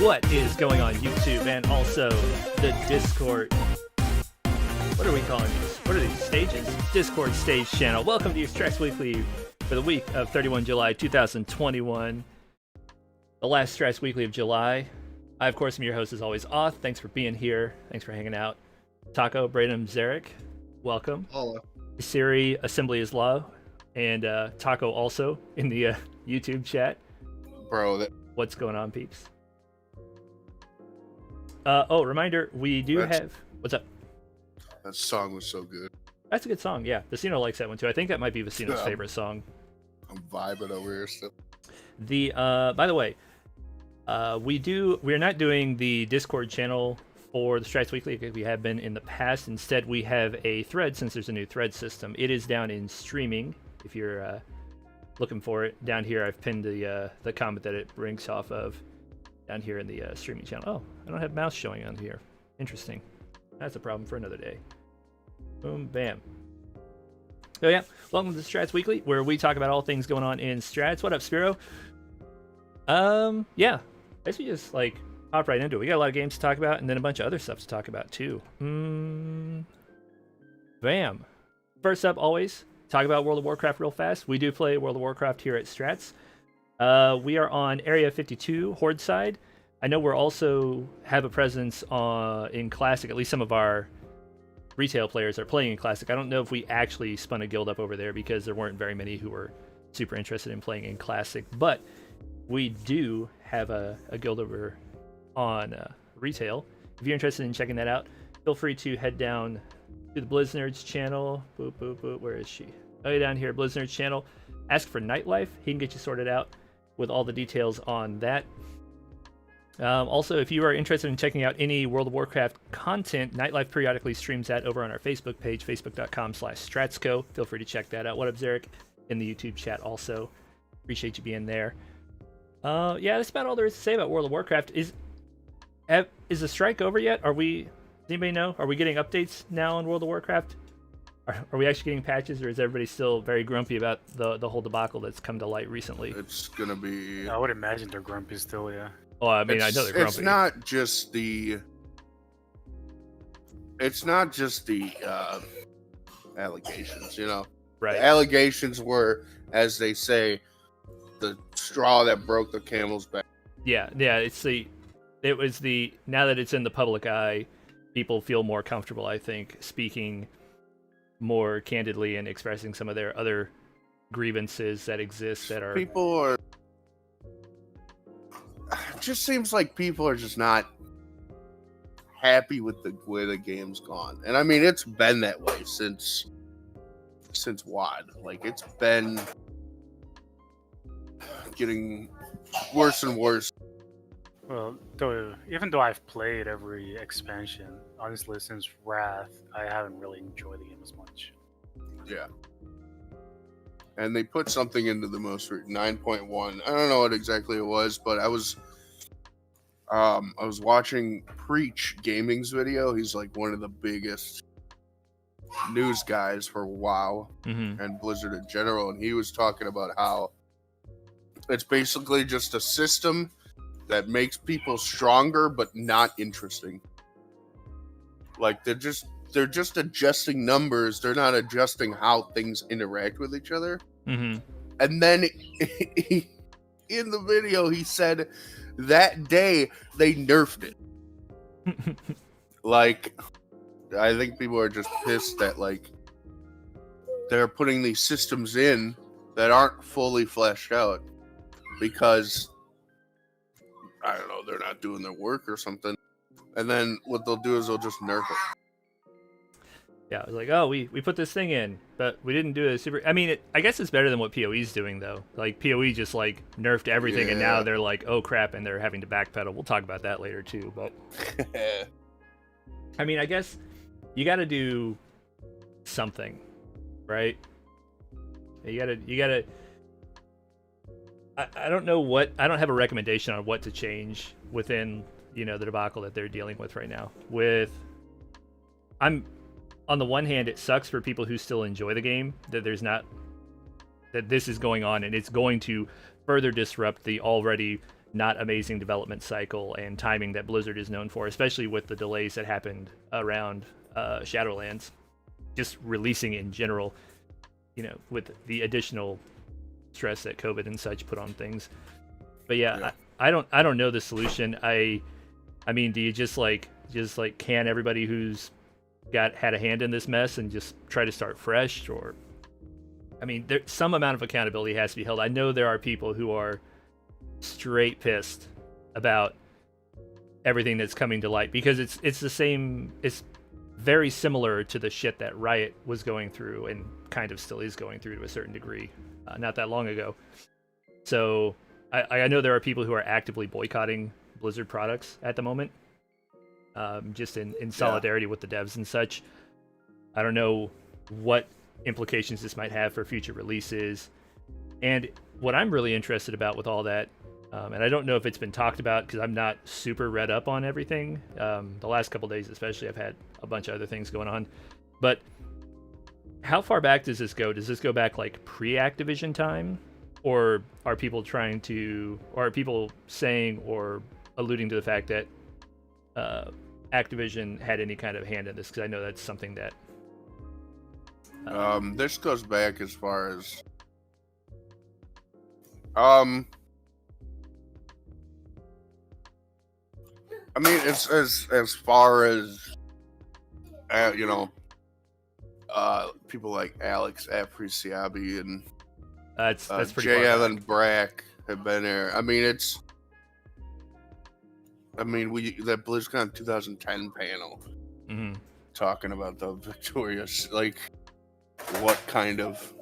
What is going on YouTube and also the Discord? What are we calling these? What are these? Stages? Discord stage channel. Welcome to your Strats Weekly for the week of 31 July 2021. The last Strats Weekly of July. I, of course, am your host as always, Oth. Thanks for being here. Thanks for hanging out. Taco, Braden, Zarek, welcome. Hello. Siri, Assembly is Law, and Taco also in the YouTube chat. Bro, What's going on, peeps? Reminder, we do have... What's up? that song was so good. That's a good song, yeah. Vecino likes that one too. I think that might be Vecino's Yeah. favorite song. I'm vibing over here still. By the way, we're not doing the Discord channel for the Strats Weekly like we have been in the past. Instead, we have a thread since there's a new thread system. It is down in streaming. If you're looking for it, down here I've pinned the comment that it brings off of down here in the streaming channel. Oh, I don't have mouse showing on here. Interesting. That's a problem for another day. Boom, bam. So yeah, welcome to the Strats Weekly, where we talk about all things going on in Strats. What up, Spiro? Yeah, I guess we just like hop right into it. We got a lot of games to talk about, and then a bunch of other stuff to talk about too. Bam. First up, always talk about World of Warcraft real fast. We do play World of Warcraft here at Strats. We are on Area 52, Horde side. I know we're also have a presence in Classic. At least some of our retail players are playing in Classic. I don't know if we actually spun a guild up over there because there weren't very many who were super interested in playing in Classic. But we do have a guild over on retail. If you're interested in checking that out, feel free to head down to the Blizznerds channel. Boop, boop, boop. Where is she? Oh, down here, Blizznerds channel. Ask for Nightlife. He can get you sorted out with all the details on that. Also, if you are interested in checking out any World of Warcraft content, Nightlife periodically streams that over on our Facebook page, facebook.com/Stratsco. Feel free to check that out. What up, Zarek? In the YouTube chat also. Appreciate you being there. Yeah, that's about all there is to say about World of Warcraft. Is the strike over yet? Does anybody know? Are we getting updates now on World of Warcraft? Are we actually getting patches, or is everybody still very grumpy about the whole debacle that's come to light recently? It's gonna be. I would imagine they're grumpy still, yeah. Well, I mean, I know they're grumpy. It's not just the. Allegations, you know. Right. The allegations were, as they say, the straw that broke the camel's back. Yeah. It was the now that it's in the public eye, people feel more comfortable, I think, speaking more candidly and expressing some of their other grievances that exist that are... People are... It just seems like people are just not happy with the way the game's gone. And I mean, it's been that way since WoD. Like, it's been getting worse and worse. Well, even though I've played every expansion, honestly, since Wrath, I haven't really enjoyed the game as much. Yeah. And they put something into the most 9.1. I don't know what exactly it was, but I was watching Preach Gaming's video. He's like one of the biggest news guys for WoW and Blizzard in general, and he was talking about how it's basically just a system that makes people stronger but not interesting. Like they're just adjusting numbers. They're not adjusting how things interact with each other. And then in the video, he said that day they nerfed it. Like, I think people are just pissed that like they're putting these systems in that aren't fully fleshed out because I don't know, they're not doing their work or something. And then what they'll do is they'll just nerf it. Yeah, it was like, oh, we put this thing in, but we didn't do a super. I mean, I guess it's better than what PoE's doing though. Like PoE just like nerfed everything, and now they're like, oh crap, and they're having to backpedal. We'll talk about that later too. But I mean, I guess you got to do something, right? You gotta. I don't know what. I don't have a recommendation on what to change within the debacle that they're dealing with right now. On the one hand, it sucks for people who still enjoy the game that this is going on, and it's going to further disrupt the already not amazing development cycle and timing that Blizzard is known for, especially with the delays that happened around Shadowlands, just releasing in general, with the additional stress that COVID and such put on things. But yeah. I don't know the solution. I mean, do you just can everybody who's had a hand in this mess and just try to start fresh? Or I mean, some amount of accountability has to be held. I know there are people who are straight pissed about everything that's coming to light, because it's the same. It's very similar to the shit that Riot was going through and kind of still is going through to a certain degree not that long ago. So I know there are people who are actively boycotting Blizzard products at the moment, just in solidarity with the devs and such. I don't know what implications this might have for future releases. And what I'm really interested about with all that, and I don't know if it's been talked about because I'm not super read up on everything. The last couple days especially, I've had a bunch of other things going on. But how far back does this go? Does this go back like pre-Activision time? Or are people saying or alluding to the fact that Activision had any kind of hand in this? Because I know that's something that... this goes back as far as... I mean, it's as far as... people like Alex Apreciabi and that's pretty J. Allen Brack have been there. I mean, that BlizzCon 2010 panel talking about the victorious, like, what kind of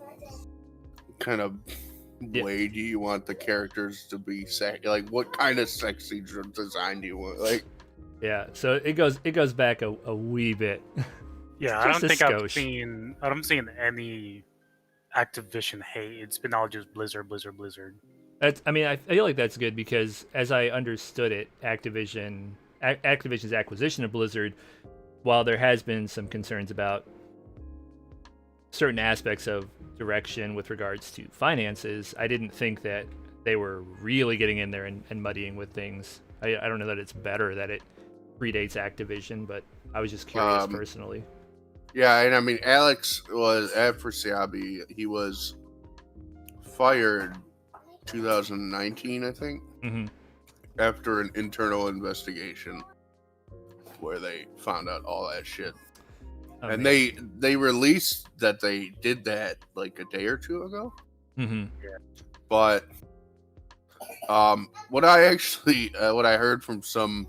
way do you want the characters to be like, what kind of sexy design do you want? Like, yeah, so it goes back a wee bit. Yeah, I don't think I've seen any Activision hate. It's been all just Blizzard. I feel like that's good, because as I understood it, Activision's acquisition of Blizzard, while there has been some concerns about certain aspects of direction with regards to finances, I didn't think that they were really getting in there and muddying with things. I don't know that it's better that it predates Activision, but I was just curious personally. Yeah, and I mean, Alex was after Siabi. He was fired 2019, I think, after an internal investigation where they found out all that shit. Oh, and man. they released that they did that like a day or two ago. Yeah. But what I heard from some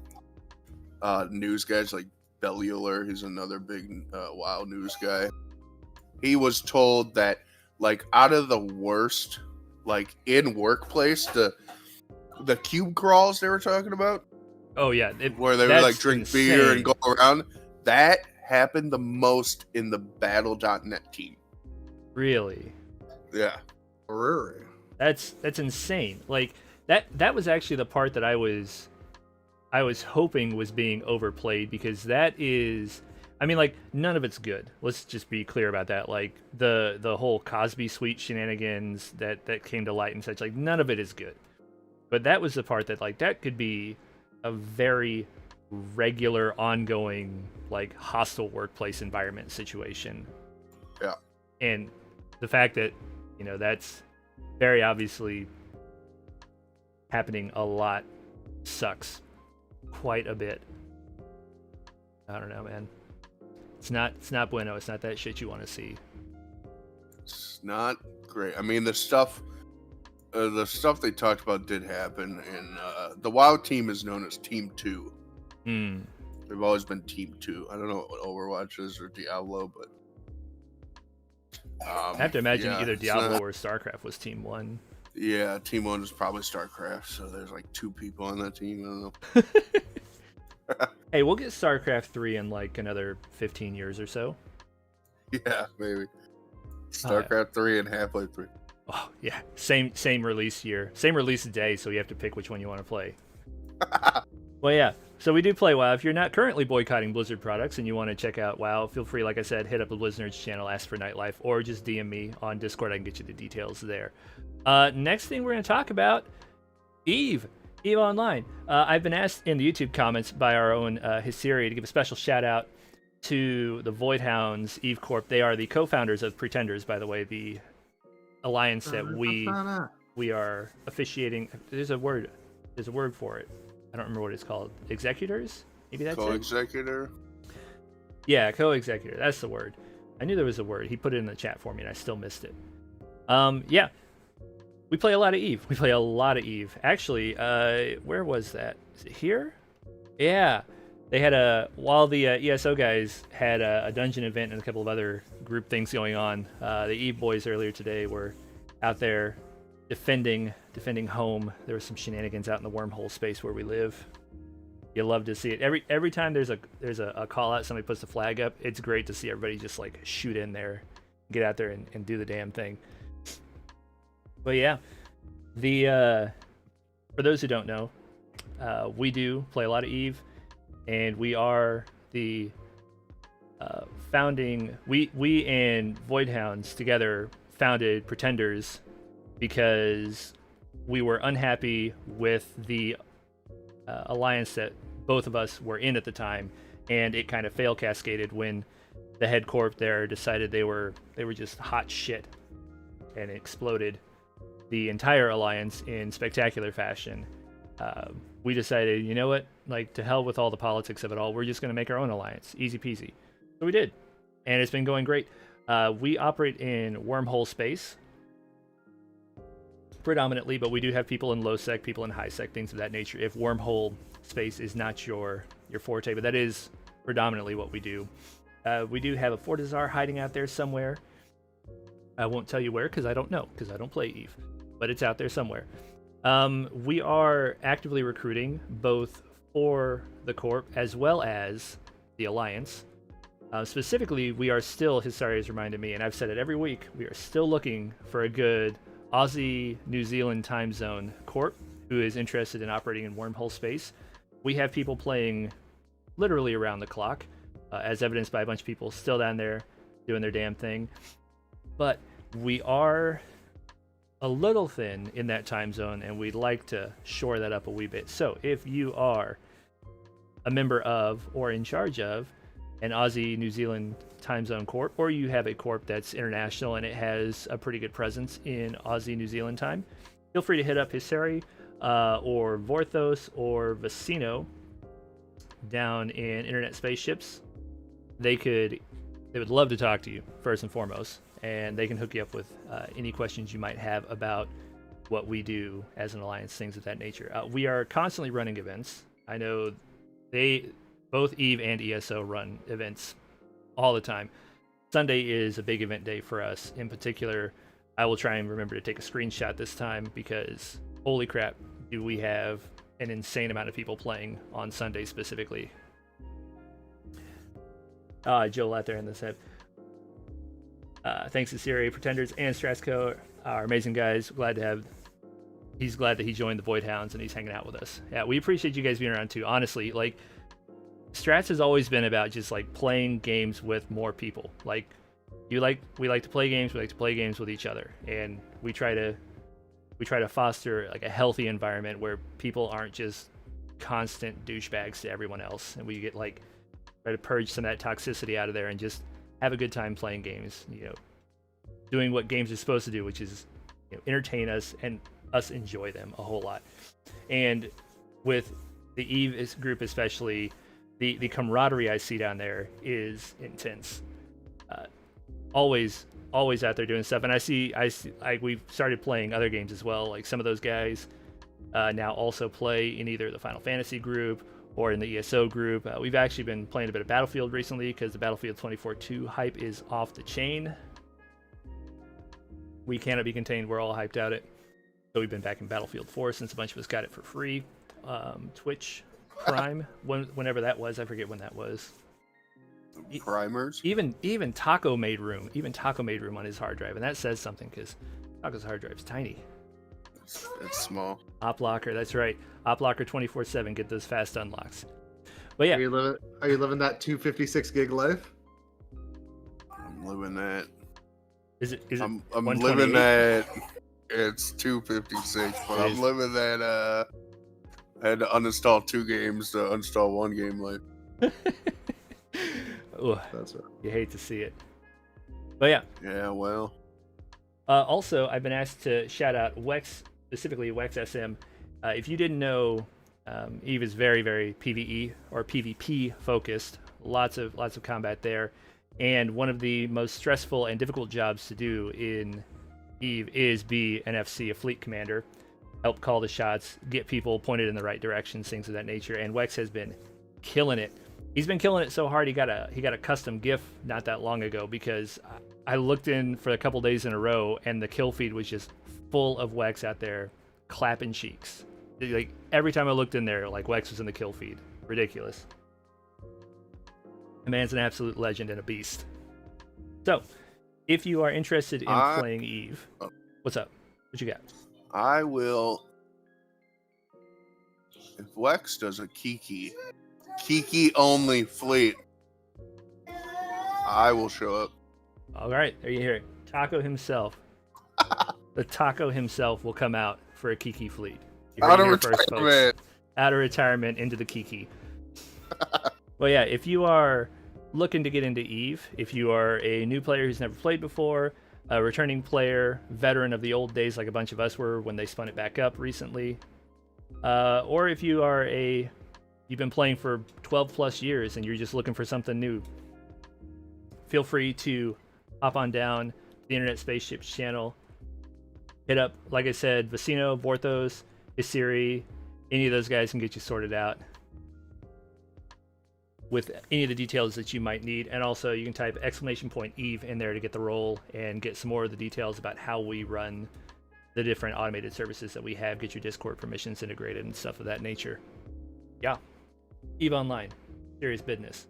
news guys like Bellular, who's another big WoW news guy, he was told that, like, out of the worst, like, in workplace, the cube crawls they were talking about. Oh yeah, where they would like drink beer and go around. That happened the most in the Battle.net team. Really? Yeah. That's insane. Like that was actually the part that I was hoping was being overplayed, because that is, I mean, like, none of it's good. Let's just be clear about that. Like the whole Cosby Suite shenanigans that came to light and such, like, none of it is good. But that was the part that, like, that could be a very regular, ongoing, like, hostile workplace environment situation. Yeah. And the fact that, that's very obviously happening a lot sucks quite a bit. I don't know, man. It's not bueno. It's not that shit you want to see. It's not great. I mean, the stuff they talked about did happen, and the WoW team is known as Team 2. They've always been Team 2. I don't know what Overwatch is or Diablo, but I have to imagine either Diablo or StarCraft was Team 1. Yeah, Team 1 is probably StarCraft, so there's like 2 people on that team. I don't know. Hey, we'll get StarCraft 3 in like another 15 years or so. Yeah, maybe. StarCraft 3 and Half-Life 3. Oh, yeah. Same release year. Same release day, so you have to pick which one you want to play. Well, yeah. So we do play WoW. If you're not currently boycotting Blizzard products and you want to check out WoW, feel free, like I said, hit up the Blizzard's channel, ask for Nightlife, or just DM me on Discord. I can get you the details there. Next thing we're going to talk about, EVE Online. I've been asked in the YouTube comments by our own Hisiri to give a special shout out to the Voidhounds EVE Corp. They are the co-founders of Pretenders, by the way, the alliance that we are officiating. There's a word for it. I don't remember what it's called. Executors? Maybe that's Co-executor? Yeah, co-executor. That's the word. I knew there was a word. He put it in the chat for me, and I still missed it. Yeah. We play a lot of EVE. Actually, where was that? Is it here? Yeah. They had while the ESO guys had a dungeon event and a couple of other group things going on, the EVE boys earlier today were out there defending home. There was some shenanigans out in the wormhole space where we live. You love to see it. Every time there's a call out, somebody puts the flag up, it's great to see everybody just like shoot in there, get out there and do the damn thing. But yeah, for those who don't know, we do play a lot of EVE, and we are the founding. We and Voidhounds together founded Pretenders because we were unhappy with the alliance that both of us were in at the time, and it kind of fail cascaded when the head corp there decided they were just hot shit and exploded the entire alliance in spectacular fashion. We decided, you know what, like, to hell with all the politics of it all, we're just going to make our own alliance. Easy peasy. So we did, and it's been going great. We operate in wormhole space predominantly, but we do have people in low sec, people in high sec, things of that nature, if wormhole space is not your forte, but that is predominantly what we do. We do have a Fortizar hiding out there somewhere. I won't tell you where because I don't know, because I don't play EVE, but it's out there somewhere. We are actively recruiting both for the Corp as well as the Alliance. Specifically, we are still, Hisari has reminded me, and I've said it every week, we are still looking for a good Aussie, New Zealand time zone Corp who is interested in operating in wormhole space. We have people playing literally around the clock, as evidenced by a bunch of people still down there doing their damn thing. But we are a little thin in that time zone, and we'd like to shore that up a wee bit. So if you are a member of or in charge of an Aussie New Zealand time zone corp, or you have a corp that's international and it has a pretty good presence in Aussie New Zealand time, feel free to hit up Hisari or Vorthos or Vicino down in Internet Spaceships. They would love to talk to you first and foremost, and they can hook you up with any questions you might have about what we do as an alliance, things of that nature. We are constantly running events. I know both EVE and ESO run events all the time. Sunday is a big event day for us. In particular, I will try and remember to take a screenshot this time because holy crap, do we have an insane amount of people playing on Sunday specifically. Joel out there in the set. Thanks to Siri, Pretenders, and Strats are amazing guys. He's glad that he joined the Voidhounds and he's hanging out with us. Yeah, we appreciate you guys being around too. Honestly, like, Strats has always been about just like playing games with more people. Like, we like to play games. We like to play games with each other, and we try to foster like a healthy environment where people aren't just constant douchebags to everyone else, and we get like try to purge some of that toxicity out of there and just have a good time playing games. You know, doing what games are supposed to do, which is, you know, entertain us and us enjoy them a whole lot. And with the EVE group especially, the camaraderie I see down there is intense. Always out there doing stuff, and I see we've started playing other games as well. Like some of those guys now also play in either the Final Fantasy group or in the ESO group. We've actually been playing a bit of Battlefield recently because the Battlefield 24-2 hype is off the chain. We cannot be contained. We're all hyped at it. So we've been back in Battlefield 4 since a bunch of us got it for free. Twitch Prime, whenever that was, I forget when that was. Primers. Even Taco made room. Even Taco made room on his hard drive, and that says something because Taco's hard drive is tiny. It's small. Op Locker, that's right. Op Locker 24/7. Get those fast unlocks. But yeah, Are you living that 256 gig life? I'm living that. Is it? I'm living that. It's 256, but I'm living that. I had to uninstall 2 games to install 1 game life. Ooh, That's right. you hate to see it. But yeah. Yeah, well. Also, I've been asked to shout out Wex, specifically Wex SM. If you didn't know, Eve is very, very PvE or PvP focused. Lots of combat there, and one of the most stressful and difficult jobs to do in Eve is be an FC, a fleet commander, help call the shots, get people pointed in the right direction, things of that nature. And Wex has been killing it. He's been killing it so hard he got a custom GIF not that long ago because I looked in for a couple days in a row and the kill feed was just full of Wex out there clapping cheeks. Like every time I looked in there, like Wex was in the kill feed. Ridiculous. The man's an absolute legend and a beast. So, if you are interested in playing Eve, what's up? What you got? I will. If Wex does a Kiki only fleet, I will show up. All right, there you hear it. Taco himself. The Taco himself will come out for a Kiki fleet. Out of retirement. Out of retirement into the Kiki. Well, yeah, if you are looking to get into Eve, if you are a new player who's never played before, a returning player, veteran of the old days like a bunch of us were when they spun it back up recently, or if you are you've been playing for 12 plus years and you're just looking for something new, feel free to hop on down the Internet Spaceships channel. Hit up, like I said, Vecino, Vorthos, Isiri, any of those guys can get you sorted out with any of the details that you might need. And also you can type !Eve in there to get the role and get some more of the details about how we run the different automated services that we have, get your Discord permissions integrated and stuff of that nature. Yeah. Eve Online. Serious business.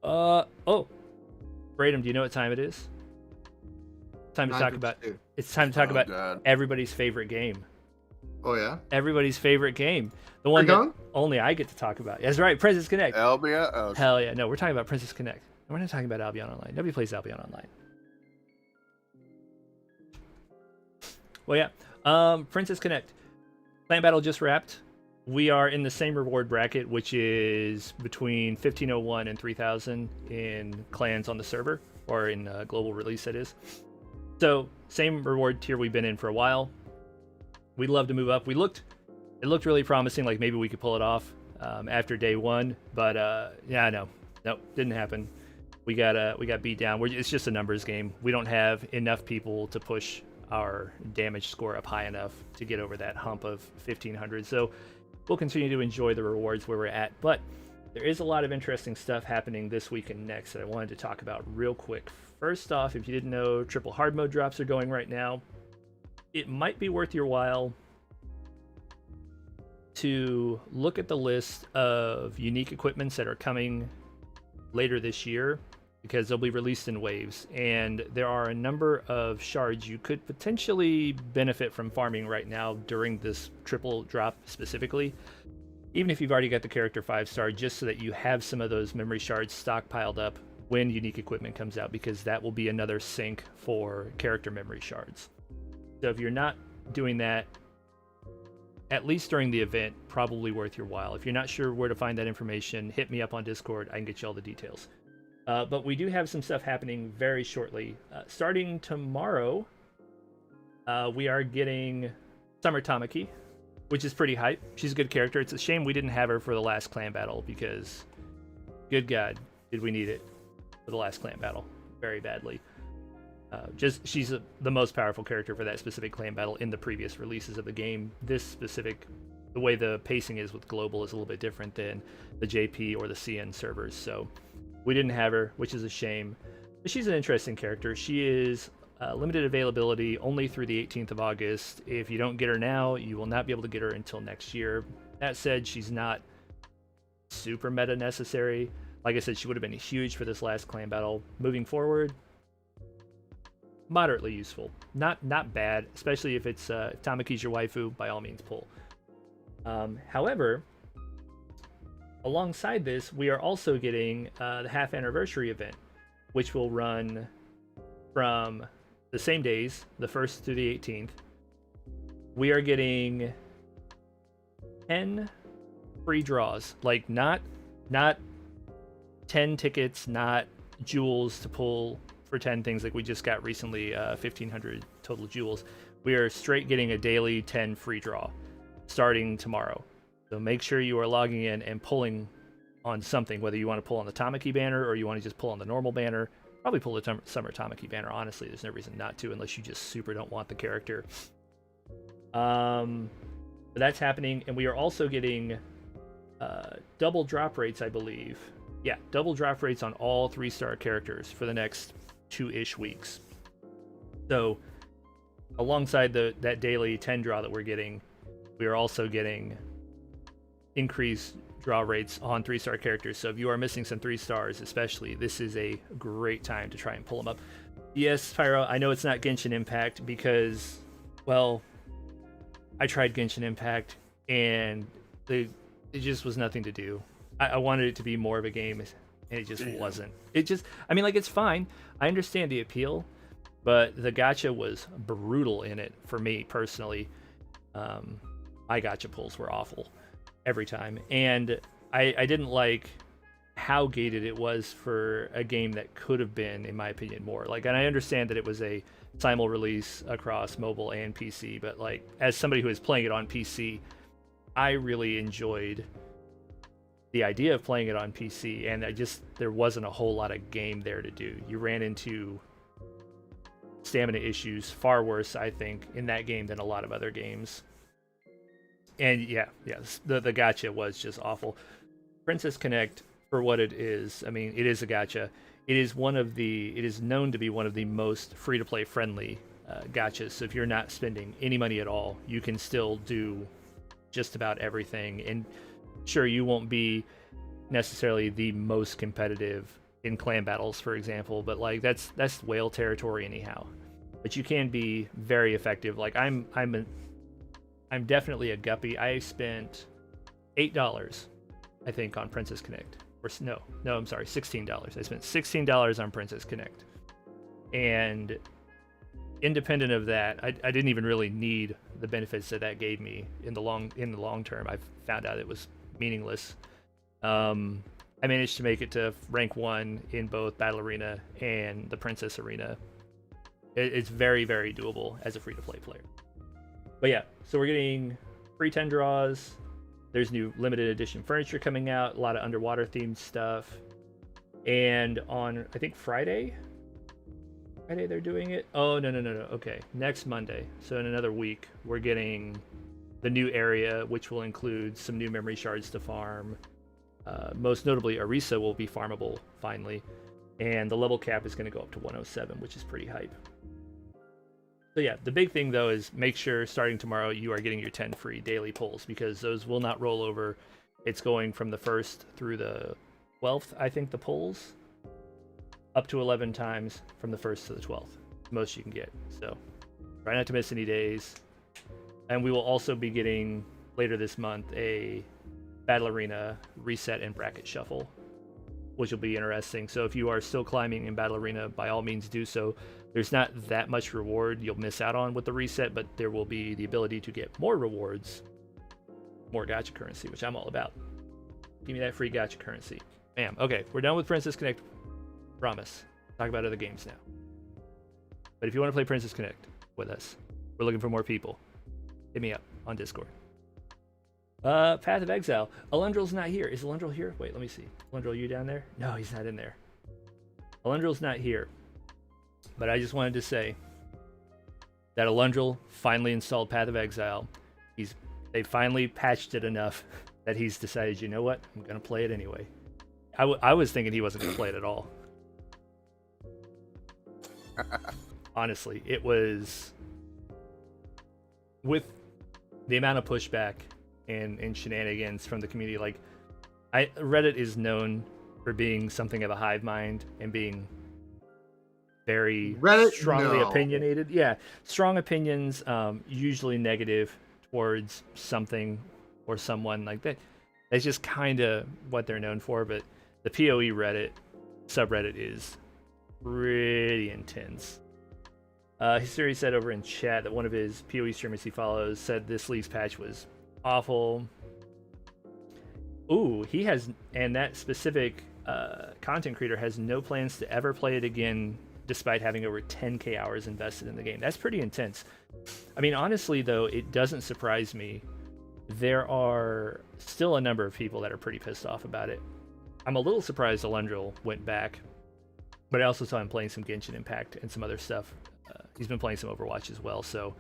Braden, do you know what time it is? Time to talk about It's time to talk about everybody's favorite game. Oh yeah? Everybody's favorite game. The one that only I get to talk about. That's right, Princess Connect. Albion? Oh, hell yeah. No, we're talking about Princess Connect. We're not talking about Albion Online. Nobody plays Albion Online. Well, yeah. Princess Connect. Clan Battle just wrapped. We are in the same reward bracket, which is between 1501 and 3000 in clans on the server, or in global release, that is. So, same reward tier we've been in for a while. We'd love to move up. It looked really promising, like maybe we could pull it off after day 1, but yeah, nope, didn't happen. We got beat down. It's just a numbers game. We don't have enough people to push our damage score up high enough to get over that hump of 1500. So we'll continue to enjoy the rewards where we're at, but there is a lot of interesting stuff happening this week and next that I wanted to talk about real quick. First off, if you didn't know, triple hard mode drops are going right now. It might be worth your while to look at the list of unique equipments that are coming later this year, because they'll be released in waves, and there are a number of shards you could potentially benefit from farming right now during this triple drop specifically, even if you've already got the character 5-star, just so that you have some of those memory shards stockpiled up when unique equipment comes out, because that will be another sink for character memory shards. So if you're not doing that, at least during the event, probably worth your while. If you're not sure where to find that information, hit me up on Discord. I can get you all the details. But we do have some stuff happening very shortly. Starting tomorrow, we are getting Summer Tamaki, which is pretty hype. She's a good character. It's a shame we didn't have her for the last clan battle, because good God, did we need it for the last clan battle very badly. She's the most powerful character for that specific clan battle in the previous releases of the game. This specific the way the pacing is with global is a little bit different than the JP or the CN servers. So we didn't have her, which is a shame. But she's an interesting character. She is limited availability only through the 18th of August. If you don't get her now, you will not be able to get her until next year. That said, she's not super meta necessary. Like I said, she would have been huge for this last clan battle. Moving forward, moderately useful. Not bad, especially if it's Tamaki's your waifu, by all means pull. However, alongside this, we are also getting the half anniversary event, which will run from the same days, the 1st through the 18th. We are getting 10 free draws, like not 10 tickets, not jewels to pull for 10 things like we just got recently, 1,500 total jewels. We are straight getting a daily 10 free draw starting tomorrow. So make sure you are logging in and pulling on something, whether you want to pull on the Tamaki banner or you want to just pull on the normal banner. Probably pull the Summer Tamaki banner, honestly. There's no reason not to, unless you just super don't want the character. But that's happening, and we are also getting double drop rates, I believe. Yeah, double drop rates on all 3-star characters for the next 2-ish weeks. So alongside that daily 10 draw that we're getting, we are also getting increased draw rates on 3-star characters. So if you are missing some 3 stars, especially, this is a great time to try and pull them up. Yes, Pyro, I know it's not Genshin Impact because, well, I tried Genshin Impact and it just was nothing to do. I wanted it to be more of a game, and it just wasn't. I mean, like, it's fine. I understand the appeal, but the gacha was brutal in it for me personally. My gacha pulls were awful every time, and I didn't like how gated it was for a game that could have been, in my opinion, more like. And I understand that it was a simul release across mobile and PC, but like, as somebody who is playing it on PC, I really enjoyed the idea of playing it on PC, and there wasn't a whole lot of game there to do. You ran into stamina issues far worse, I think, in that game than a lot of other games. And the gacha was just awful. Princess Connect, for what it is, I mean, it is a gacha. It is known to be one of the most free-to-play friendly gachas. So if you're not spending any money at all, you can still do just about everything. And sure, you won't be necessarily the most competitive in clan battles, for example, but like that's whale territory anyhow. But you can be very effective. Like I'm definitely a guppy. I spent $8, I think, on Princess Connect. Or no, I'm sorry, $16. I spent $16 on Princess Connect, and independent of that, I didn't even really need the benefits that gave me in the long term. I found out it was meaningless. I managed to make it to rank 1 in both Battle Arena and the Princess Arena. It's very, very doable as a free-to-play player. But yeah, so we're getting free 10 draws. There's new limited edition furniture coming out, a lot of underwater themed stuff. And on, I think, Friday they're doing it. Oh, no. Okay, next Monday, so in another week, we're getting the new area, which will include some new memory shards to farm. Most notably, Orisa will be farmable finally, and the level cap is going to go up to 107, which is pretty hype. So yeah, the big thing though is make sure starting tomorrow you are getting your 10 free daily pulls, because those will not roll over. It's going from the 1st through the 12th, I think, the pulls, up to 11 times from the 1st to the 12th, most you can get. So try not to miss any days. And we will also be getting later this month a Battle Arena reset and bracket shuffle, which will be interesting. So if you are still climbing in Battle Arena, by all means do so. There's not that much reward you'll miss out on with the reset, but there will be the ability to get more rewards, more gacha currency, which I'm all about. Give me that free gacha currency. Bam. Okay, we're done with Princess Connect. Promise. Talk about other games now. But if you want to play Princess Connect with us, we're looking for more people. Hit me up on Discord. Path of Exile. Alundrel's not here. Is Alundrel here? Wait, let me see. Alundrel, you down there? No, he's not in there. Alundrel's not here. But I just wanted to say that Alundrel finally installed Path of Exile. He's they finally patched it enough that he's decided, you know what, I'm gonna play it anyway. I was thinking he wasn't gonna play it at all. Honestly, it was with the amount of pushback and shenanigans from the community. Like, Reddit is known for being something of a hive mind and being very strongly opinionated. Yeah, strong opinions, usually negative towards something or someone like that. That's just kind of what they're known for. But the PoE Reddit subreddit is pretty intense. History said over in chat that one of his PoE streamers he follows said this league's patch was awful. Ooh, he has, and that specific content creator has no plans to ever play it again, despite having over 10k hours invested in the game. That's pretty intense. I mean, honestly, though, it doesn't surprise me. There are still a number of people that are pretty pissed off about it. I'm a little surprised Alundril went back, but I also saw him playing some Genshin Impact and some other stuff. He's been playing some Overwatch as well, so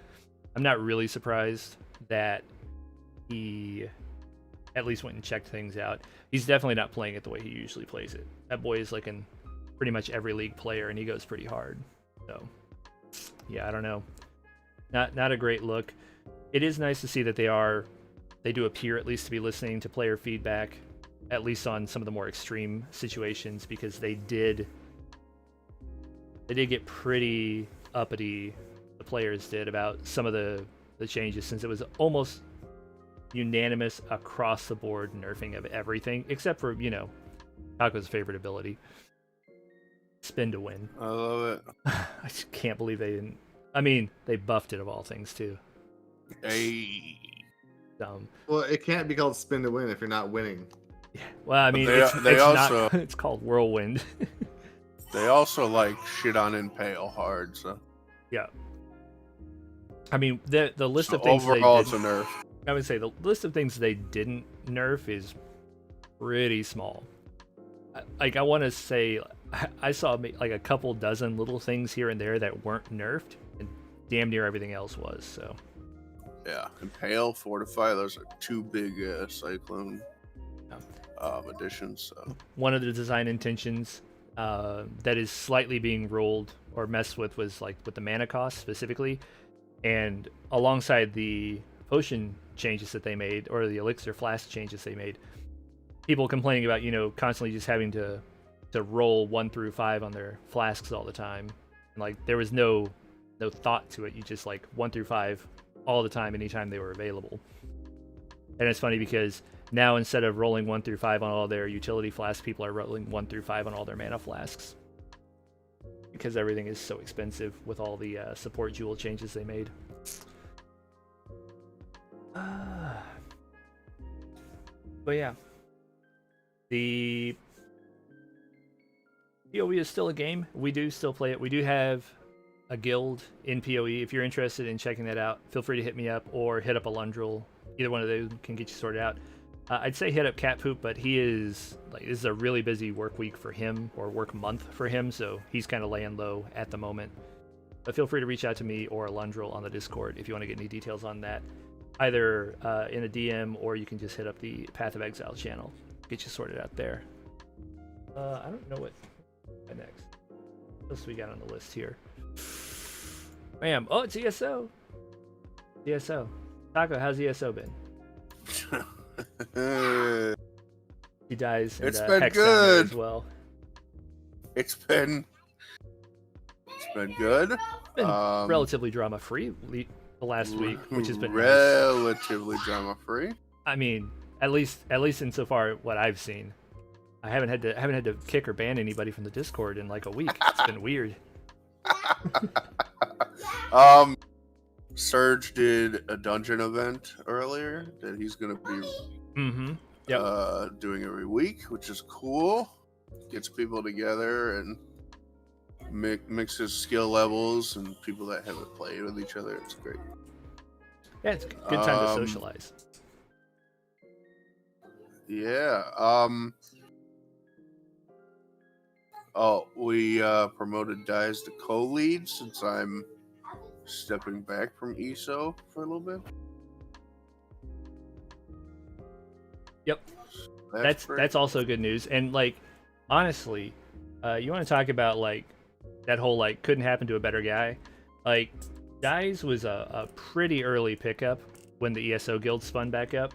I'm not really surprised that he at least went and checked things out. He's definitely not playing it the way he usually plays it. That boy is like in pretty much every league player, and he goes pretty hard. So, yeah, I don't know. Not a great look. It is nice to see that they do appear at least to be listening to player feedback, at least on some of the more extreme situations, because they did get pretty uppity, the players did, about some of the changes, since it was almost unanimous across the board nerfing of everything, except for, Taco's favorite ability, spin to win. I love it. I just can't believe they didn't. I mean, they buffed it of all things too. Hey. Well, it can't be called spin to win if you're not winning. Yeah. Well, I mean, it's called Whirlwind. They also like shit on Impale hard, so yeah. I mean, the list of things overall it's a nerf. I would say the list of things they didn't nerf is pretty small. Like, I want to say, I saw like a couple dozen little things here and there that weren't nerfed, and damn near everything else was. So yeah, Impale, Fortify, those are two big Cyclone additions. So one of the design intentions that is slightly being rolled or messed with was like with the mana cost specifically, and alongside the potion changes that they made, or the elixir flask changes they made, people complaining about constantly just having to roll 1 through 5 on their flasks all the time, and like there was no thought to it. You just like 1 through 5 all the time, anytime they were available. And it's funny because now, instead of rolling 1 through 5 on all their utility flasks, people are rolling 1 through 5 on all their mana flasks, because everything is so expensive with all the support jewel changes they made. But yeah, the PoE is still a game. We do still play it. We do have a guild in PoE. If you're interested in checking that out, feel free to hit me up or hit up Alundril. Either one of those can get you sorted out. I'd say hit up Catpoop, but he is this is a really busy work week for him, or work month for him, so he's kind of laying low at the moment. But feel free to reach out to me or Alundril on the Discord if you want to get any details on that, either in a DM, or you can just hit up the Path of Exile channel. Get you sorted out there. I don't know what next. What else we got on the list here? Bam! Oh, it's ESO. ESO. Taco, how's ESO been? He dies. It's and, been Hex good as well. It's been good. Been relatively drama free the last week, which has been relatively drama free. I mean, at least insofar what I've seen. I haven't had to kick or ban anybody from the Discord in like a week. It's been weird. Surge did a dungeon event earlier that he's gonna be doing every week, which is cool. Gets people together and mixes skill levels and people that haven't played with each other. It's great. Yeah, it's a good time to socialize. Yeah. We promoted Dies to co-lead since I'm stepping back from ESO for a little bit. Yep. That's also good news. And like, honestly, you want to talk about like that whole like couldn't happen to a better guy. Like, Dice was a pretty early pickup when the ESO guild spun back up,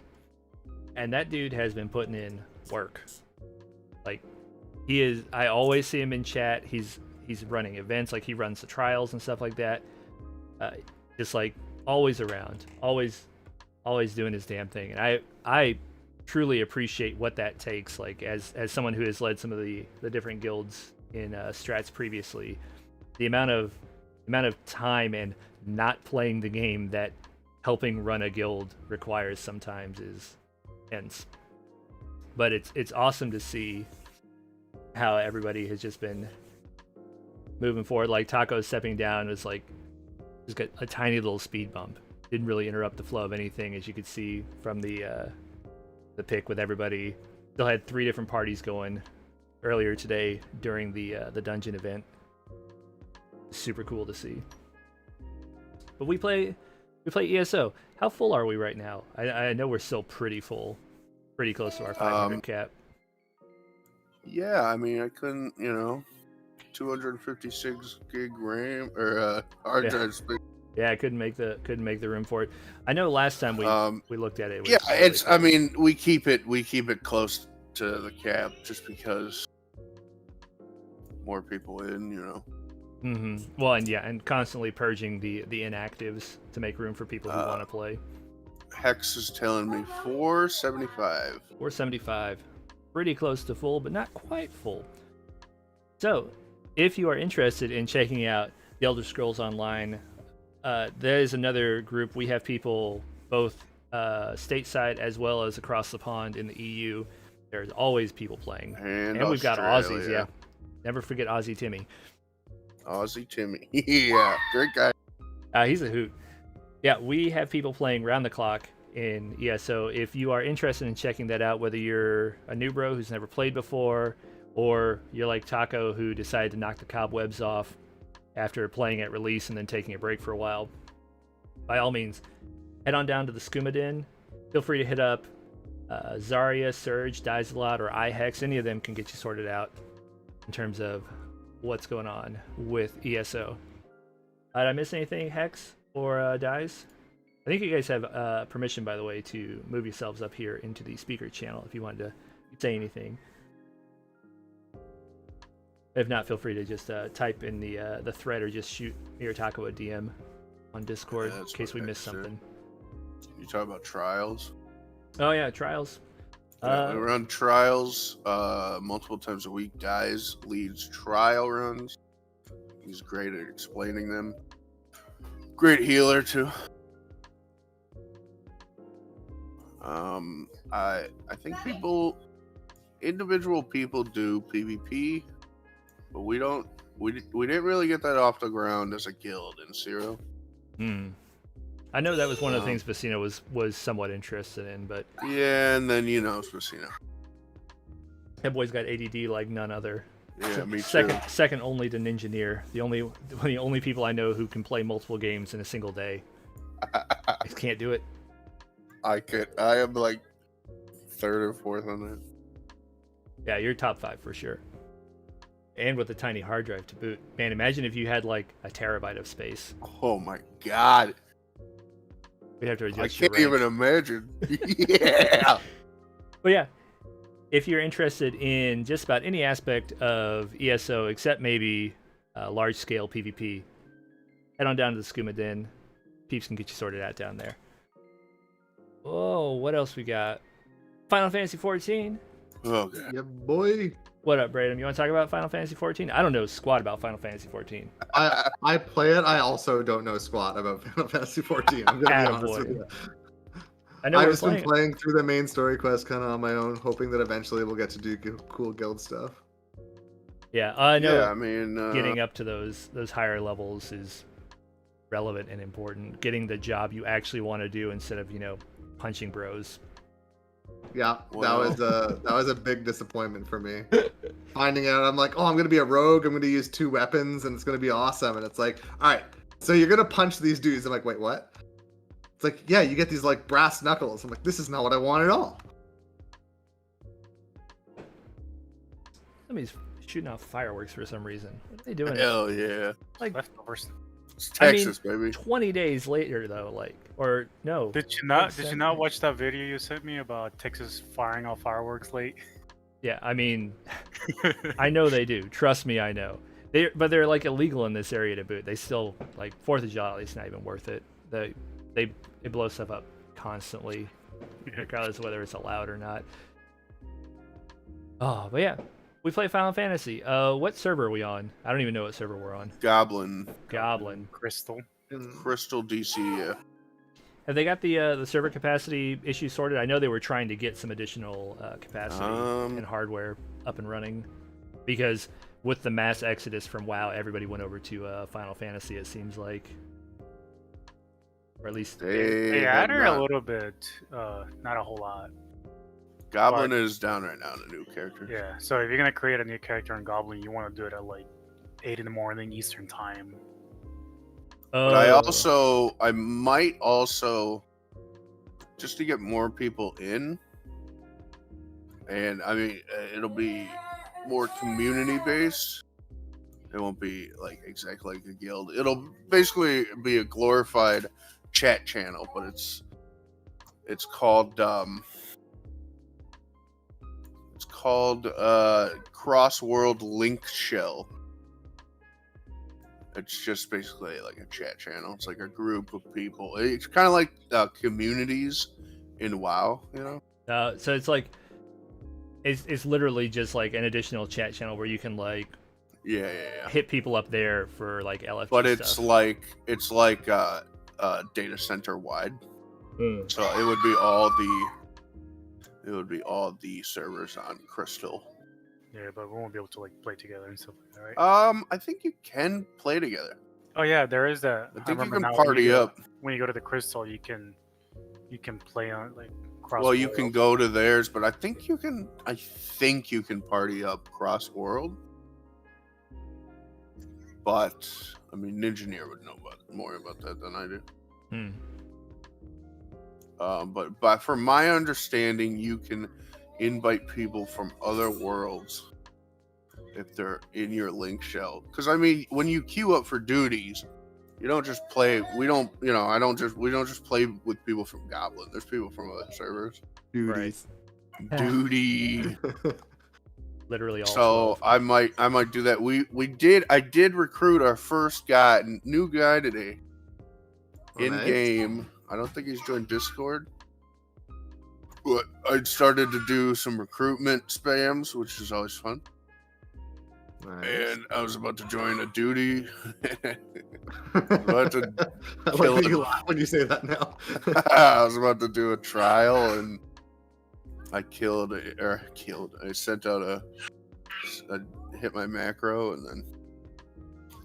and that dude has been putting in work. Like, he is. I always see him in chat. He's running events, like he runs the trials and stuff like that. Just like always around, always doing his damn thing. And I truly appreciate what that takes. Like as someone who has led some of the different guilds in Strats previously, the amount of time and not playing the game that helping run a guild requires sometimes is intense. But it's awesome to see how everybody has just been moving forward. Like Taco stepping down was like just got a tiny little speed bump. Didn't really interrupt the flow of anything, as you could see from the pick with everybody. Still had 3 different parties going earlier today during the dungeon event. Super cool to see. But we play ESO. How full are we right now? I know we're still pretty full, pretty close to our 500 cap. Yeah, I mean, I couldn't, 256 gig RAM or hard drive space. Yeah, I couldn't make the room for it. I know last time we looked at it. Yeah, it's. I mean, we keep it close to the cap just because more people in, Mm-hmm. Well, and constantly purging the inactives to make room for people who want to play. Hex is telling me 475. 475, pretty close to full, but not quite full. So, if you are interested in checking out the Elder Scrolls Online, there is another group. We have people both stateside as well as across the pond in the EU. There's always people playing, and we've got Aussies. Yeah, never forget Aussie Timmy. Aussie Timmy, yeah, great guy. He's a hoot. Yeah, we have people playing round the clock in ESO. If you are interested in checking that out, whether you're a new bro who's never played before, or you're like Taco who decided to knock the cobwebs off after playing at release and then taking a break for a while, by all means, head on down to the Skooma Den. Feel free to hit up Zarya, Surge, Dies a Lot, or iHex. Any of them can get you sorted out in terms of what's going on with ESO. Did I miss anything, Hex or Dies? I think you guys have permission, by the way, to move yourselves up here into the speaker channel if you wanted to say anything. If not, feel free to just type in the thread or just shoot me or Taco a DM on Discord in case we missed something. You talk about trials? Oh yeah, trials. We run trials multiple times a week. Dies leads trial runs. He's great at explaining them. Great healer too. I think individual people do PvP, but we didn't really get that off the ground as a guild in Zero. I know that was one of the things Vecino was somewhat interested in, but yeah, and then Vecino. That boy's got ADD like none other. Yeah, me too. Second only to Ninjaneer, the only people I know who can play multiple games in a single day. I just can't do it. I am like third or fourth on that. Yeah, you're top 5 for sure. And with a tiny hard drive to boot. Man, imagine if you had like a terabyte of space. Oh my god. We'd have to adjust. I can't even imagine. Yeah. But yeah, if you're interested in just about any aspect of ESO except maybe large-scale PvP, head on down to the Skooma Den. Peeps can get you sorted out down there. Oh, what else we got? Final Fantasy XIV. Okay. Yeah, boy. What up, Braden? You want to talk about Final Fantasy XIV? I don't know squat about Final Fantasy XIV. I play it. I also don't know squat about Final Fantasy XIV. I'm gonna be honest with you. I've just been playing through the main story quest kind of on my own, hoping that eventually we'll get to do cool guild stuff. Yeah, I know. Yeah, I mean, getting up to those higher levels is relevant and important. Getting the job you actually want to do instead of punching bros. Yeah, that was a big disappointment for me. Finding out, I'm like, oh, I'm gonna be a rogue. I'm gonna use 2 weapons, and it's gonna be awesome. And it's like, all right, so you're gonna punch these dudes. I'm like, wait, what? It's like, yeah, you get these like brass knuckles. I'm like, this is not what I want at all. Somebody's shooting off fireworks for some reason. What are they doing? Hell yeah. Like, Leftovers. It's Texas, baby. 20 days later though, like, or no. Did you not watch that video you sent me about Texas firing off fireworks late? Yeah, I mean, I know they do. Trust me, I know. But they're like illegal in this area to boot. They still like 4th of July. It's not even worth it. They blow stuff up constantly, regardless of whether it's allowed or not. Oh, but yeah, we play Final Fantasy. What server are we on? I don't even know what server we're on. Goblin. Crystal DC, yeah. Have they got the server capacity issue sorted? I know they were trying to get some additional capacity and hardware up and running, because with the mass exodus from WoW, everybody went over to Final Fantasy, it seems like. Or at least they added a little bit, not a whole lot. Goblin is down right now in a new character. Yeah, so if you're gonna create a new character in Goblin, you want to do it at like 8 in the morning Eastern time. But I might also, just to get more people in, and I mean, it'll be more community based. It won't be like exactly like a guild. It'll basically be a glorified chat channel, but it's called Cross World Link Shell. It's just basically like a chat channel. It's like a group of people. It's kind of like communities in WoW, you know. So it's like it's literally just like an additional chat channel where you can like hit people up there for like LFG but stuff. it's like data center wide. So it would be all the servers on Crystal. Yeah, but we won't be able to like play together and stuff like that, right? I think you can play together. Oh yeah, there is that. I think you can party up. When you go to the Crystal, you can play on like cross. Well, you can go to theirs, but I think you can party up cross world. But I mean, Ninjaneer would know more about that than I do. But from my understanding, you can invite people from other worlds if they're in your link shell. Because I mean, when you queue up for duties, you don't just play. We don't just play with people from Goblin. There's people from other servers. Duties. Right. Duty. Literally all. So 12. I might do that. I did recruit our first new guy today. In game. I don't think he's joined Discord. But I started to do some recruitment spams, which is always fun. Nice. And I was about to join a duty. About to I like that you laugh when you say that now. I was about to do a trial, and I I sent out I hit my macro, and then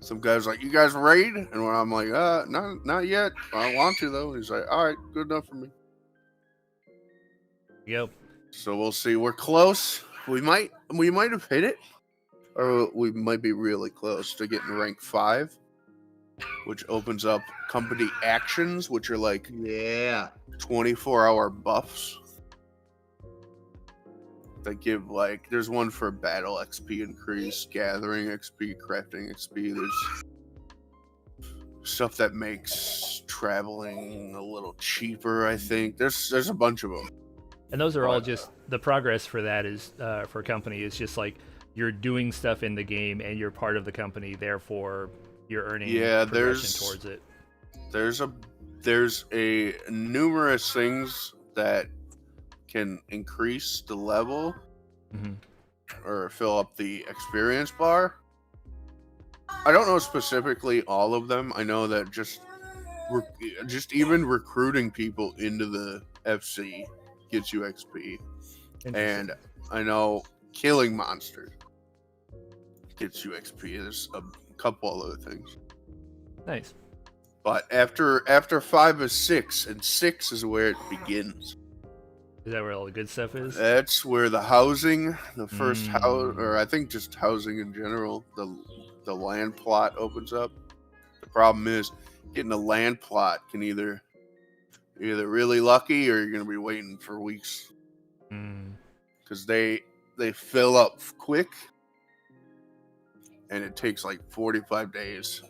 some guy was like, "You guys raid?" And when I'm like, not yet. I want to though. He's like, "All right, good enough for me." Yep. So we'll see. We're close. We might have hit it, or we might be really close to getting rank 5, which opens up company actions, which are like 24-hour buffs. That give like, there's one for battle XP increase, gathering XP, crafting XP. There's stuff that makes traveling a little cheaper. I think there's a bunch of them. And those are all just the progress for that is for company is just like you're doing stuff in the game and you're part of the company, therefore you're earning progression towards it. There's a numerous things that can increase the level or fill up the experience bar. I don't know specifically all of them. I know that just even recruiting people into the FC gets you XP. And I know killing monsters gets you XP. There's a couple other things. Nice. But after 5 is 6, and 6 is where it begins. Is that where all the good stuff is? That's where the housing, the first house, or I think just housing in general, the land plot opens up. The problem is getting a land plot can either really lucky or you're gonna be waiting for weeks because they fill up quick and it takes like 45 days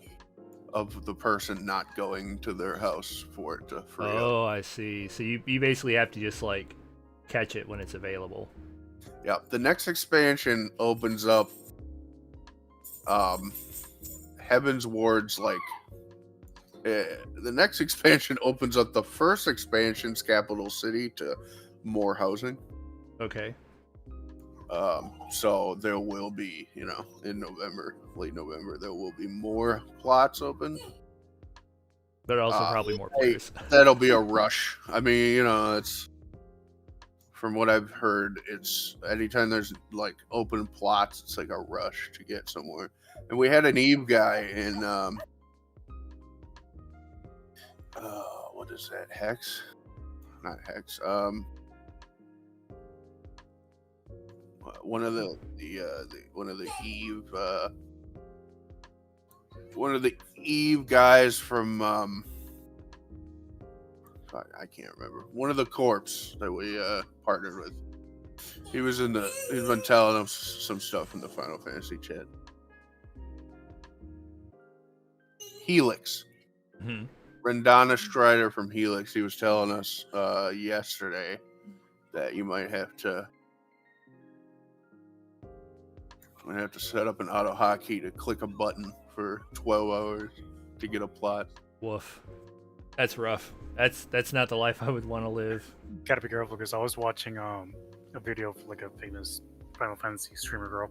of the person not going to their house for it to free up. Oh, I see. So you basically have to just like catch it when it's available. Yeah, the next expansion opens up Heaven's Ward's like the next expansion opens up the first expansion's capital city to more housing. Okay. So there will be, in November, late November, there will be more plots open. But also probably more players. That'll be a rush. I mean, it's from what I've heard, it's anytime there's like open plots, it's like a rush to get somewhere. And we had an Eve guy in what is that? Hex? Not Hex. One of the Eve guys from I can't remember. One of the corps that we partnered with. He's been telling us some stuff in the Final Fantasy chat. Helix. Mm-hmm. Rendana Strider from Helix. He was telling us yesterday that you might have to set up an auto hotkey to click a button for 12 hours to get a plot. Woof. That's rough. That's not the life I would want to live. Gotta be careful because I was watching a video of like a famous Final Fantasy streamer girl.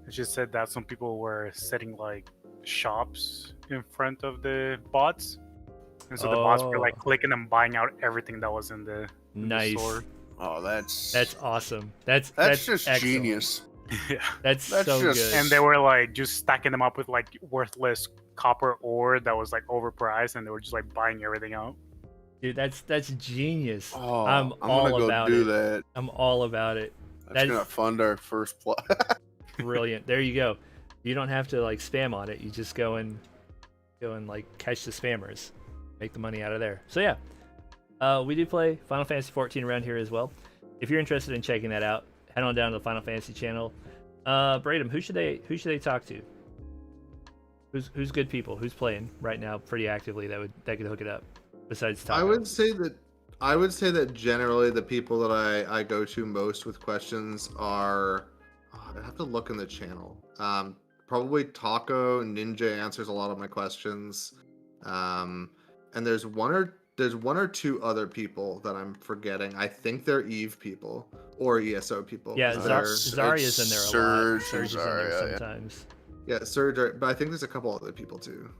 And she said that some people were setting like shops in front of the bots. And so the bots were like clicking and buying out everything that was in the store. Oh, that's awesome. That's just excellent. Genius. Yeah, that's so good. And they were like just stacking them up with like worthless copper ore that was like overpriced, and they were just like buying everything out. Dude, that's genius. Oh, I'm all gonna about do that. I'm all about it. That's gonna fund our first plot. Brilliant. There you go. You don't have to like spam on it. You just go and like catch the spammers, make the money out of there. So yeah, we do play Final Fantasy XIV around here as well. If you're interested in checking that out, head on down to the Final Fantasy channel. Bradum, who should they talk to? Who's good people? Who's playing right now pretty actively that could hook it up? Besides Taco. I would say that generally the people that I go to most with questions are I have to look in the channel. Probably Taco. Ninja answers a lot of my questions. And there's one or two other people that I'm forgetting. I think they're Eve people or ESO people. Yeah, Zarya's in there a lot. Surge is in there sometimes. Yeah, Surge, but I think there's a couple other people too.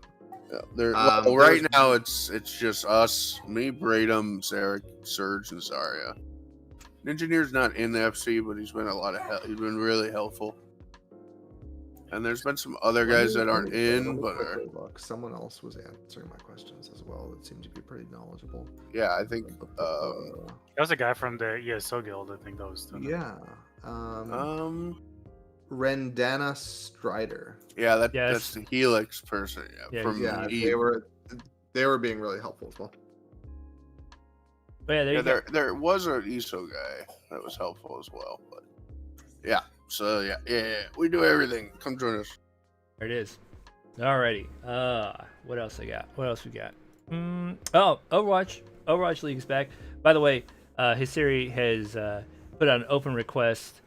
Yeah, right now it's just us, me, Bradum, Zarek, Surge, and Zarya. Engineer's not in the FC, but he's been he's been really helpful. And there's been some other guys that aren't in, but someone else was answering my questions as well that seemed to be pretty knowledgeable. Yeah, I think that was a guy from the ESO guild. I think that was doing yeah. Rendana Strider. Yeah, that's the Helix person. Yeah, they were being really helpful as well. But yeah, there was an ESO guy that was helpful as well. But yeah, so yeah, we do everything. Come join us. There it is. Alrighty. What else I got? What else we got? Overwatch. Overwatch League is back. By the way, Hisiri has put out an open request.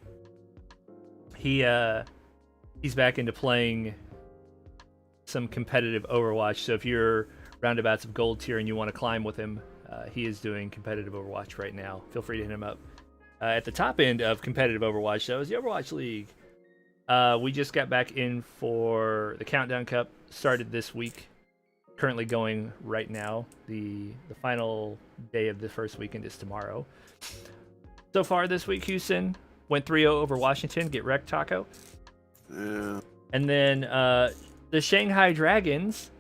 He's back into playing some competitive Overwatch. So if you're roundabouts of gold tier and you want to climb with him, he is doing competitive Overwatch right now. Feel free to hit him up. At the top end of competitive Overwatch, though, is the Overwatch League. We just got back in for the Countdown Cup. Started this week. Currently going right now. The final day of the first weekend is tomorrow. So far this week, Houston went 3-0 over Washington. Get wrecked, Taco. Yeah. And then the Shanghai Dragons.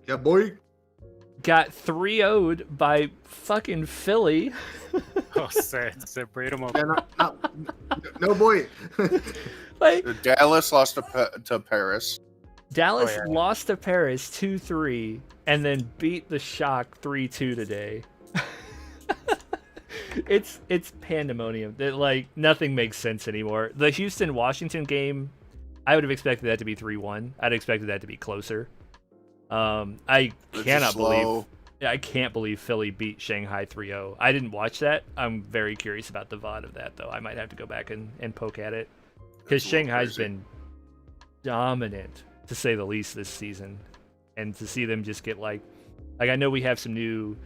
Yeah, boy. Got 3-0'd by fucking Philly. Oh, separate them up. Yeah, no boy. Like, Dallas lost to Paris. Dallas lost to Paris 2-3 and then beat the Shock 3-2 today. It's pandemonium. That like nothing makes sense anymore. The Houston Washington game I would have expected that to be 3-1. I'd expected that to be closer. I cannot believe Philly beat Shanghai 3-0. I didn't watch that. I'm very curious about the VOD of that, though. I might have to go back and poke at it. Because Shanghai's been dominant, to say the least, this season. And to see them just get, like I know we have some new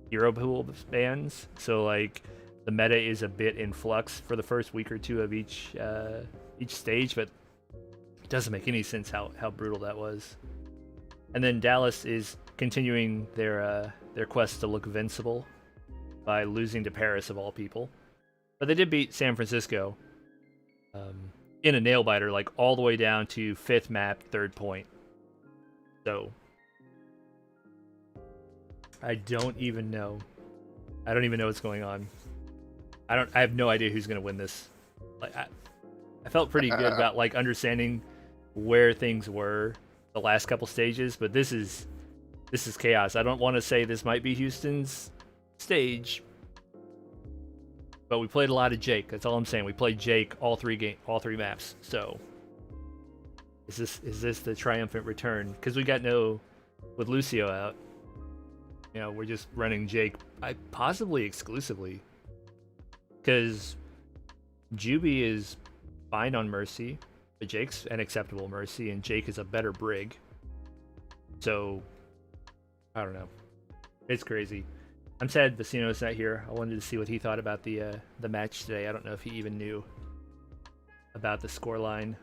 hero pool bans, so, like, the meta is a bit in flux for the first week or two of each stage, but it doesn't make any sense how brutal that was. And then Dallas is continuing their quest to look invincible by losing to Paris, of all people. But they did beat San Francisco in a nail-biter, like all the way down to 5th map, 3rd point. So I don't even know what's going on. I have no idea who's going to win this. Like I felt pretty good about, like, understanding where things were the last couple stages, but this is chaos. I don't want to say this might be Houston's stage, but we played a lot of Jake. That's all I'm saying. We played Jake all three maps. So is this the triumphant return? Because we got with Lucio out, we're just running Jake, possibly exclusively, because Juby is fine on Mercy, but Jake's an acceptable Mercy, and Jake is a better Brig. So, I don't know. It's crazy. I'm sad Vecino's not here. I wanted to see what he thought about the match today. I don't know if he even knew about the scoreline.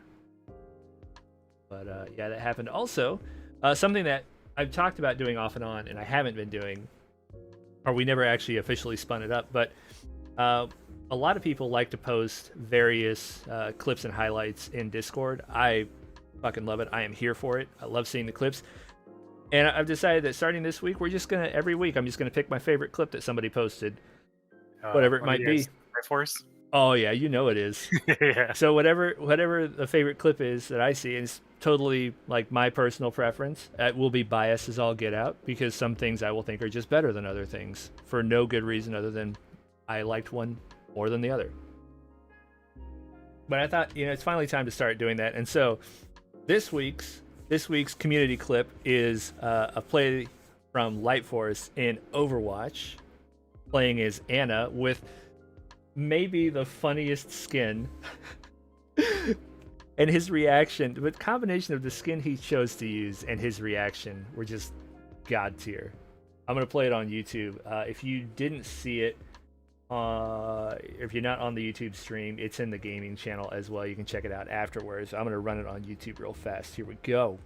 But, yeah, that happened. Also, something that I've talked about doing off and on, and I haven't been doing, or we never actually officially spun it up, but a lot of people like to post various clips and highlights in Discord. I fucking love it. I am here for it. I love seeing the clips. And I've decided that starting this week, every week, I'm just gonna pick my favorite clip that somebody posted. Whatever it might be. Force? Oh yeah, it is. Yeah. So whatever the favorite clip is that I see, is totally like my personal preference. It will be biased as all get out, because some things I will think are just better than other things for no good reason other than I liked one more than the other. But I thought, it's finally time to start doing that. And so this week's community clip is a play from Lightforce in Overwatch, playing as Anna with maybe the funniest skin. And his reaction, the combination of the skin he chose to use and his reaction were just god tier. I'm going to play it on YouTube. If you didn't see it, if you're not on the YouTube stream, it's in the gaming channel as well. You can check it out afterwards. I'm going to run it on YouTube real fast. Here we go.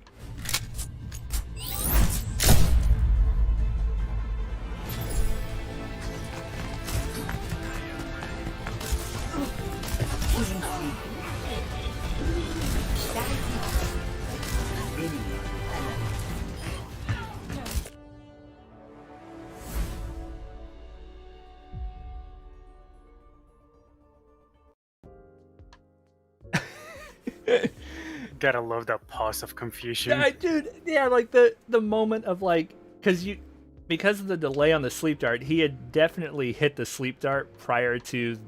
Gotta love that pause of confusion. Yeah, dude, yeah, like the moment of, like, because of the delay on the sleep dart, he had definitely hit the sleep dart prior to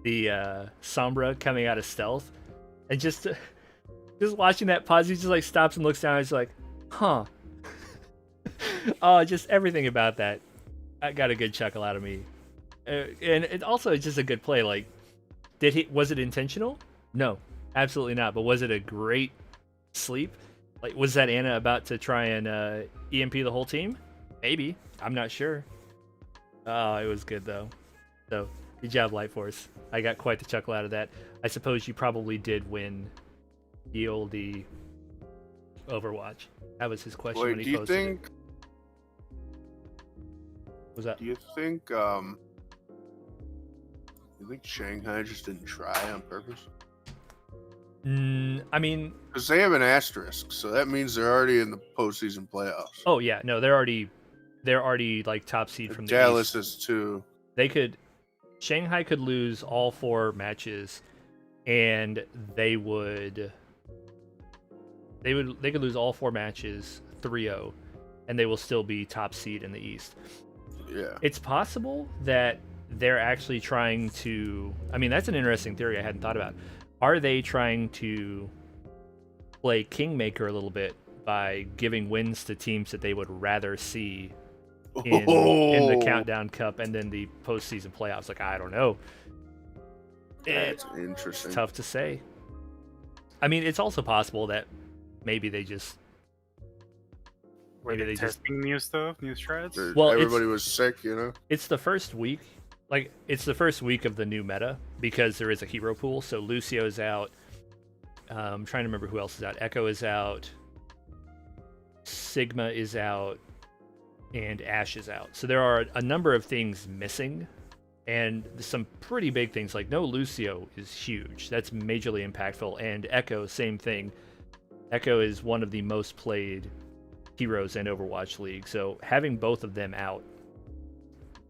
the Sombra coming out of stealth, and just watching that pause, he just like stops and looks down, and he's like, huh. Oh, just everything about that, I got a good chuckle out of me, and it also is just a good play. Like, was it intentional? No. Absolutely not. But was it a great sleep? Like, was that Anna about to try and EMP the whole team? Maybe. I'm not sure. Oh, it was good though. So, good job, Lightforce. I got quite the chuckle out of that. I suppose you probably did win the oldie Overwatch. That was his question when he posted it. What was that? Do you think Shanghai just didn't try on purpose? I mean, because they have an asterisk, so that means they're already in the postseason playoffs. Oh yeah, no, they're already like top seed from the Dallas East. is too. Shanghai could lose all 4 matches, and they could lose all 4 matches 3-0, and they will still be top seed in the East. Yeah, it's possible that they're actually trying to. I mean, that's an interesting theory I hadn't thought about. Are they trying to play Kingmaker a little bit by giving wins to teams that they would rather see in the Countdown Cup and then the postseason playoffs. Like, I don't know. That's interesting. It's tough to say. I mean, it's also possible that maybe they just testing new stuff, new strats. Well, everybody was sick, you know. It's the first week. Like, it's the first week of the new meta because there is a hero pool. So Lucio's out. I'm trying to remember who else is out. Echo is out. Sigma is out. And Ashe is out. So there are a number of things missing. And some pretty big things. Like, no Lucio is huge. That's majorly impactful. And Echo, same thing. Echo is one of the most played heroes in Overwatch League. So having both of them out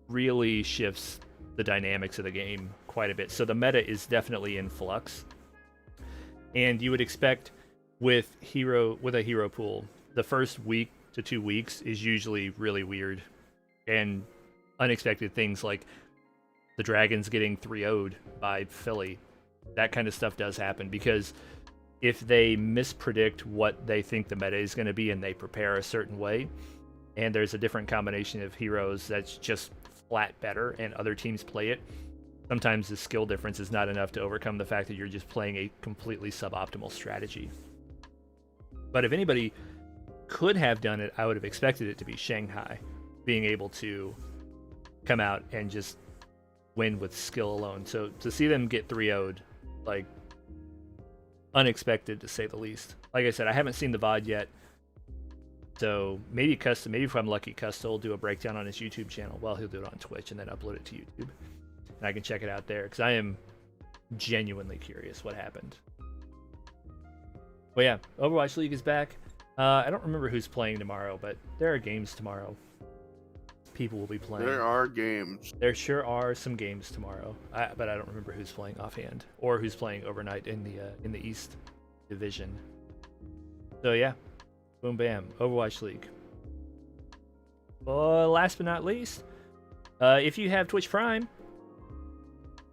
really shifts the dynamics of the game quite a bit. So the meta is definitely in flux. And you would expect with a hero pool, the first week to 2 weeks is usually really weird and unexpected things like the Dragons getting 3-0'd by Philly. That kind of stuff does happen because if they mispredict what they think the meta is going to be and they prepare a certain way, and there's a different combination of heroes that's just flat better and other teams play it, sometimes the skill difference is not enough to overcome the fact that you're just playing a completely suboptimal strategy. But if anybody could have done it, I would have expected it to be Shanghai, being able to come out and just win with skill alone. So to see them get 3-0'd, like, unexpected to say the least. Like I said, I haven't seen the VOD yet, so maybe if I'm lucky, Custa will do a breakdown on his YouTube channel. Well, he'll do it on Twitch and then upload it to YouTube, and I can check it out there because I am genuinely curious what happened. But yeah, Overwatch League is back. I don't remember who's playing tomorrow, but there are games tomorrow. People will be playing. There are games. There sure are some games tomorrow, but I don't remember who's playing offhand or who's playing overnight in the East Division. So yeah, boom bam, Overwatch League. Last but not least, if you have Twitch Prime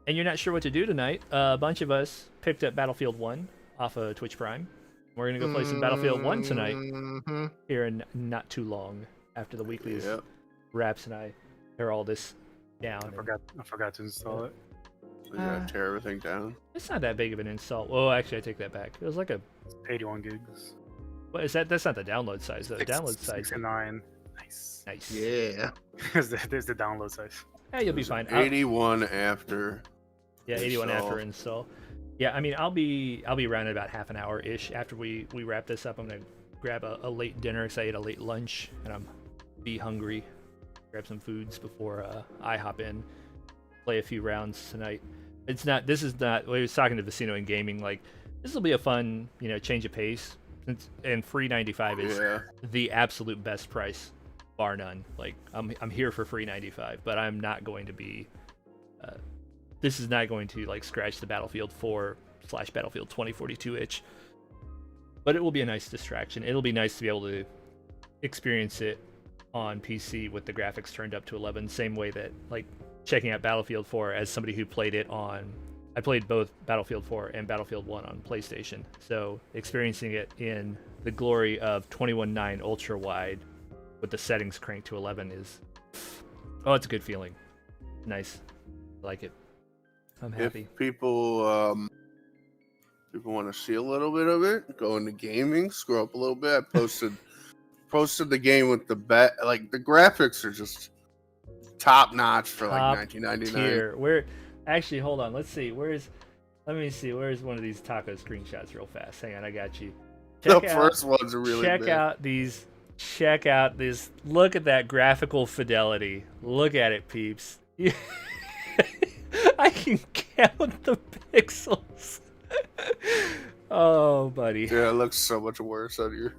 and you're not sure what to do tonight, a bunch of us picked up Battlefield 1 off of Twitch Prime. We're gonna go play some Battlefield 1 tonight here in not too long after the weeklies. Yep. Raps and I tear all this down. I forgot to install it. We gotta tear everything down. It's not that big of an install. Oh, actually, I take that back. It was like 81 gigs. What is that? That's not the download size, though. Download size. 69. Nice. Yeah. There's the download size. Yeah, you'll be fine. 81 after. Yeah, 81 install. after install. Yeah, I mean, I'll be around in about half an hour ish after we wrap this up. I'm gonna grab a late dinner because I ate a late lunch and I'm be hungry. Grab some foods before I hop in, play a few rounds tonight. This is not. We was talking to Vecino in gaming. Like, this will be a fun, change of pace. And free 95 is the absolute best price, bar none. Like, I'm here for free 95, but I'm not going to be. This is not going to like scratch the Battlefield 4/Battlefield 2042 itch. But it will be a nice distraction. It'll be nice to be able to experience it on PC with the graphics turned up to 11, same way that like checking out Battlefield 4 as somebody who played it on. I played both Battlefield 4 and Battlefield 1 on PlayStation, so experiencing it in the glory of 21:9 ultra wide with the settings cranked to 11 is it's a good feeling. Nice, I like it. I'm happy. If people want to see a little bit of it, go into gaming, scroll up a little bit. I posted the game with the like the graphics are just top notch for like 1999. Where actually, hold on, let me see where's one of these taco screenshots real fast. Hang on, I got you. First ones are really check big. Check out this. Look at that graphical fidelity. Look at it, peeps. I can count the pixels. Oh, buddy. Yeah, it looks so much worse on your.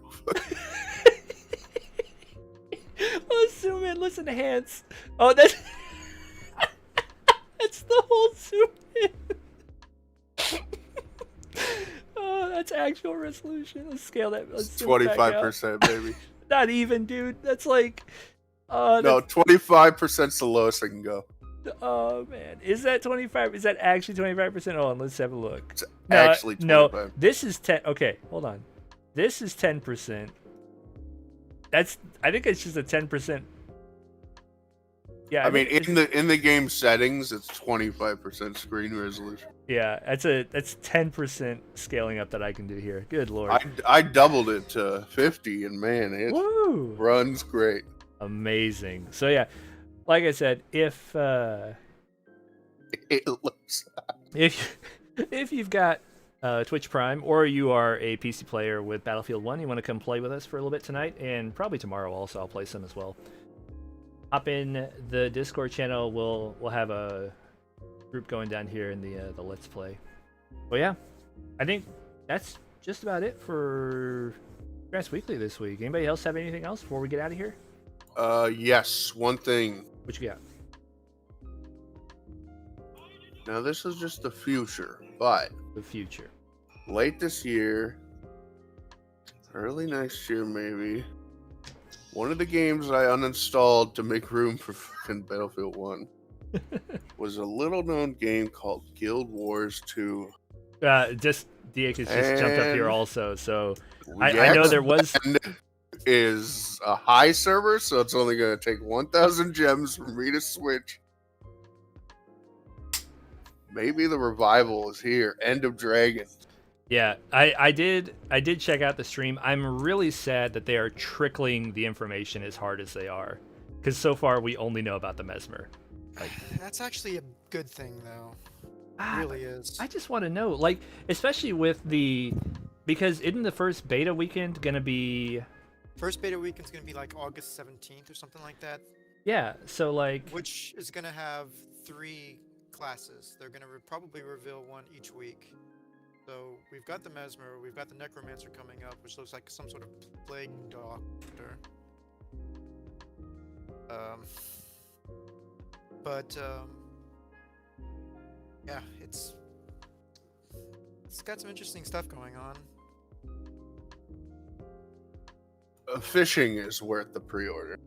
Oh, zoom in. Listen to hands. Oh, that's that's the whole zoom in. Oh, that's actual resolution. Let's scale that. Let's 25%, baby. Not even, dude. That's like. No, 25%'s the lowest I can go. Oh man, is that 25? Is that actually 25%? Oh, and let's have a look. It's actually 25. No, this is 10. Okay, hold on. this is 10%. I think it's just a 10%. Yeah, I mean, in the game settings, it's 25% screen resolution. Yeah, that's 10% scaling up that I can do here. Good lord. I doubled it to 50, and man, it Woo! runs great. Amazing. So yeah, like I said, if It looks. if you've got Twitch Prime, or you are a PC player with Battlefield 1, you want to come play with us for a little bit tonight, and probably tomorrow also, I'll play some as well. Hop in the Discord channel. We'll have a group going down here in the Let's Play. Well, yeah, I think that's just about it for Strats Weekly this week. Anybody else have anything else before we get out of here? Yes, one thing. What you got? Now, this is just the future, but The future. late this year, early next year maybe, one of the games I uninstalled to make room for fucking Battlefield 1 was a little known game called Guild Wars 2. Just DX has just jumped up here And also, so the I know there was. X-Men is a high server, so it's only going to take 1,000 gems for me to switch. Maybe the revival is here. End of Dragon. Yeah, I did check out the stream. I'm really sad that they are trickling the information as hard as they are, because so far we only know about the Mesmer. That's actually a good thing, though. It really is. I just want to know, like, especially with because isn't the first beta weekend gonna be? First beta weekend's gonna be like August 17th or something like that. Yeah, so like. Which is gonna have 3 classes. They're gonna probably reveal one each week. So we've got the Mesmer, we've got the Necromancer coming up, which looks like some sort of plague doctor. Yeah, it's got some interesting stuff going on. Fishing is worth the pre-order.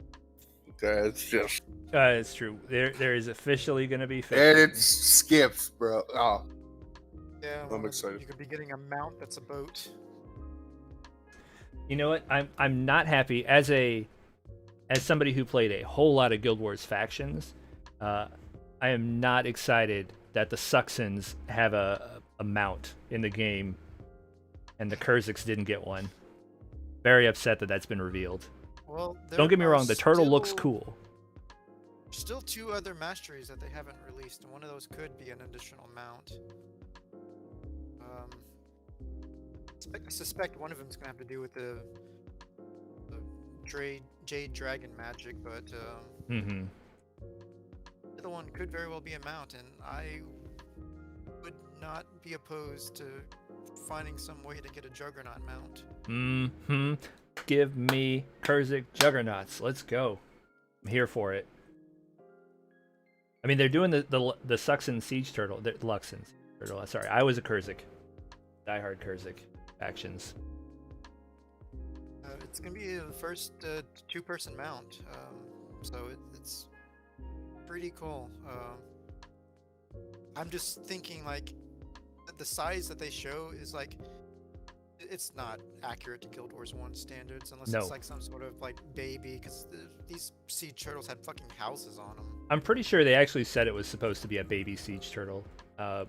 Okay, it's just. It's true. There is officially gonna be. And it's skips, bro. Oh. Yeah, I'm excited. You could be getting a mount that's a boat. You know what? I'm not happy as somebody who played a whole lot of Guild Wars factions. I am not excited that the Suxons have a mount in the game, and the Kurziks didn't get one. Very upset that that's been revealed. Well, don't get me wrong, the turtle looks still- cool. Still 2 other masteries that they haven't released, and one of those could be an additional mount. I suspect one of them is going to have to do with the Jade Dragon magic, but the other one could very well be a mount, and I would not be opposed to finding some way to get a Juggernaut mount. Give me Kurzik Juggernauts. Let's go. I'm here for it. I mean, they're doing the Suxon Siege Turtle. The Luxon Turtle. Sorry, I was a Kurzik. Diehard Kurzik factions. It's going to be the first 2-person mount, so it's pretty cool. I'm just thinking, like, the size that they show is like, it's not accurate to Guild Wars 1 standards unless it's like some sort of like baby, because these siege turtles had fucking houses on them. I'm pretty sure they actually said it was supposed to be a baby siege turtle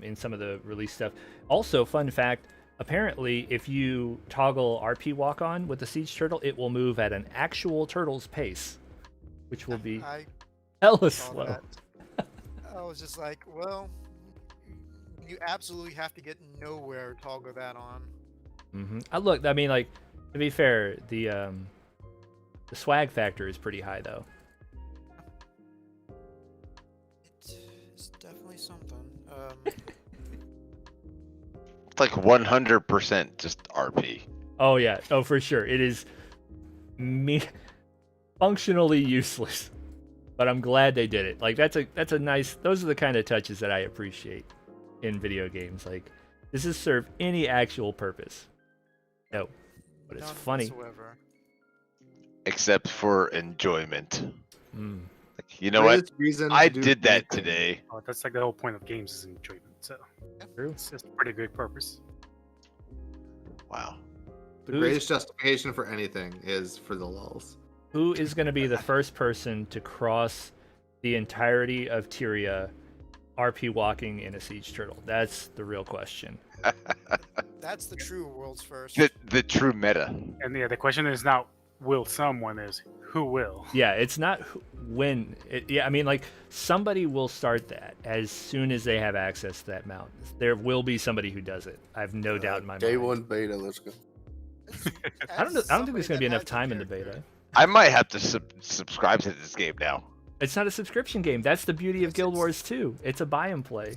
in some of the release stuff. Also, fun fact, apparently if you toggle RP walk on with the siege turtle, it will move at an actual turtle's pace, which will be hella slow. I was just like, well, you absolutely have to get nowhere to toggle that on. Look, I mean, like, to be fair, the swag factor is pretty high, though. It's definitely something. It's like 100% just RP. Oh yeah, oh for sure. It is functionally useless, but I'm glad they did it. Like that's a nice. Those are the kind of touches that I appreciate in video games. Like, does this serve any actual purpose? No, but it's None funny. Whatsoever. Except for enjoyment. Like, you know Greatest what? reason I to do did that anything. today. Oh, that's like the whole point of games is enjoyment. So True. it's just a pretty good purpose. Wow. The greatest justification for anything is for the lulz. Who is going to be the first person to cross the entirety of Tyria RP walking in a siege turtle? That's the real question. That's the true world's first. The true meta. And yeah, the question is not will someone, is who will. Yeah, it's not when. I mean, like, somebody will start that as soon as they have access to that mount. There will be somebody who does it. I have no doubt in my Day mind. one beta, let's go. I don't think there's going to be enough time in the beta. I might have to subscribe to this game now. It's not a subscription game. That's the beauty of Guild Wars 2. It's a buy and play.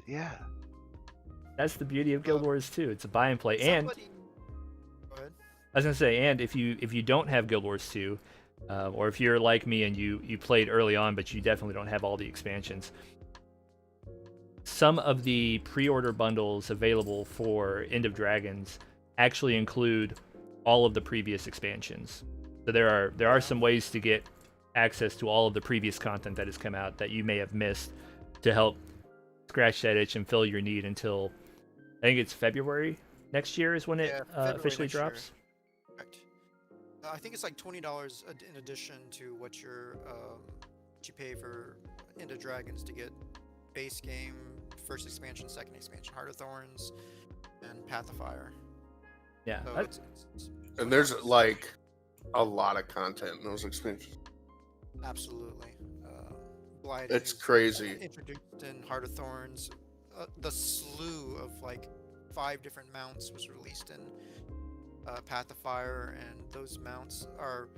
Yeah. That's the beauty of Guild Wars 2. It's a buy and play. And Go ahead. I was gonna say, and if you don't have Guild Wars 2, or if you're like me and you played early on, but you definitely don't have all the expansions, some of the pre-order bundles available for End of Dragons actually include all of the previous expansions. So there are some ways to get access to all of the previous content that has come out that you may have missed to help scratch that itch and fill your need until I think it's February next year is when it officially drops. Correct. I think it's like $20 in addition to what you pay for End of Dragons to get base game, first expansion, second expansion, Heart of Thorns, and Path of Fire. Yeah. So And there's like a lot of content in those expansions. absolutely. Blight It's is crazy. Introduced in Heart of Thorns. The slew of like 5 different mounts was released in Path of Fire, and those mounts are.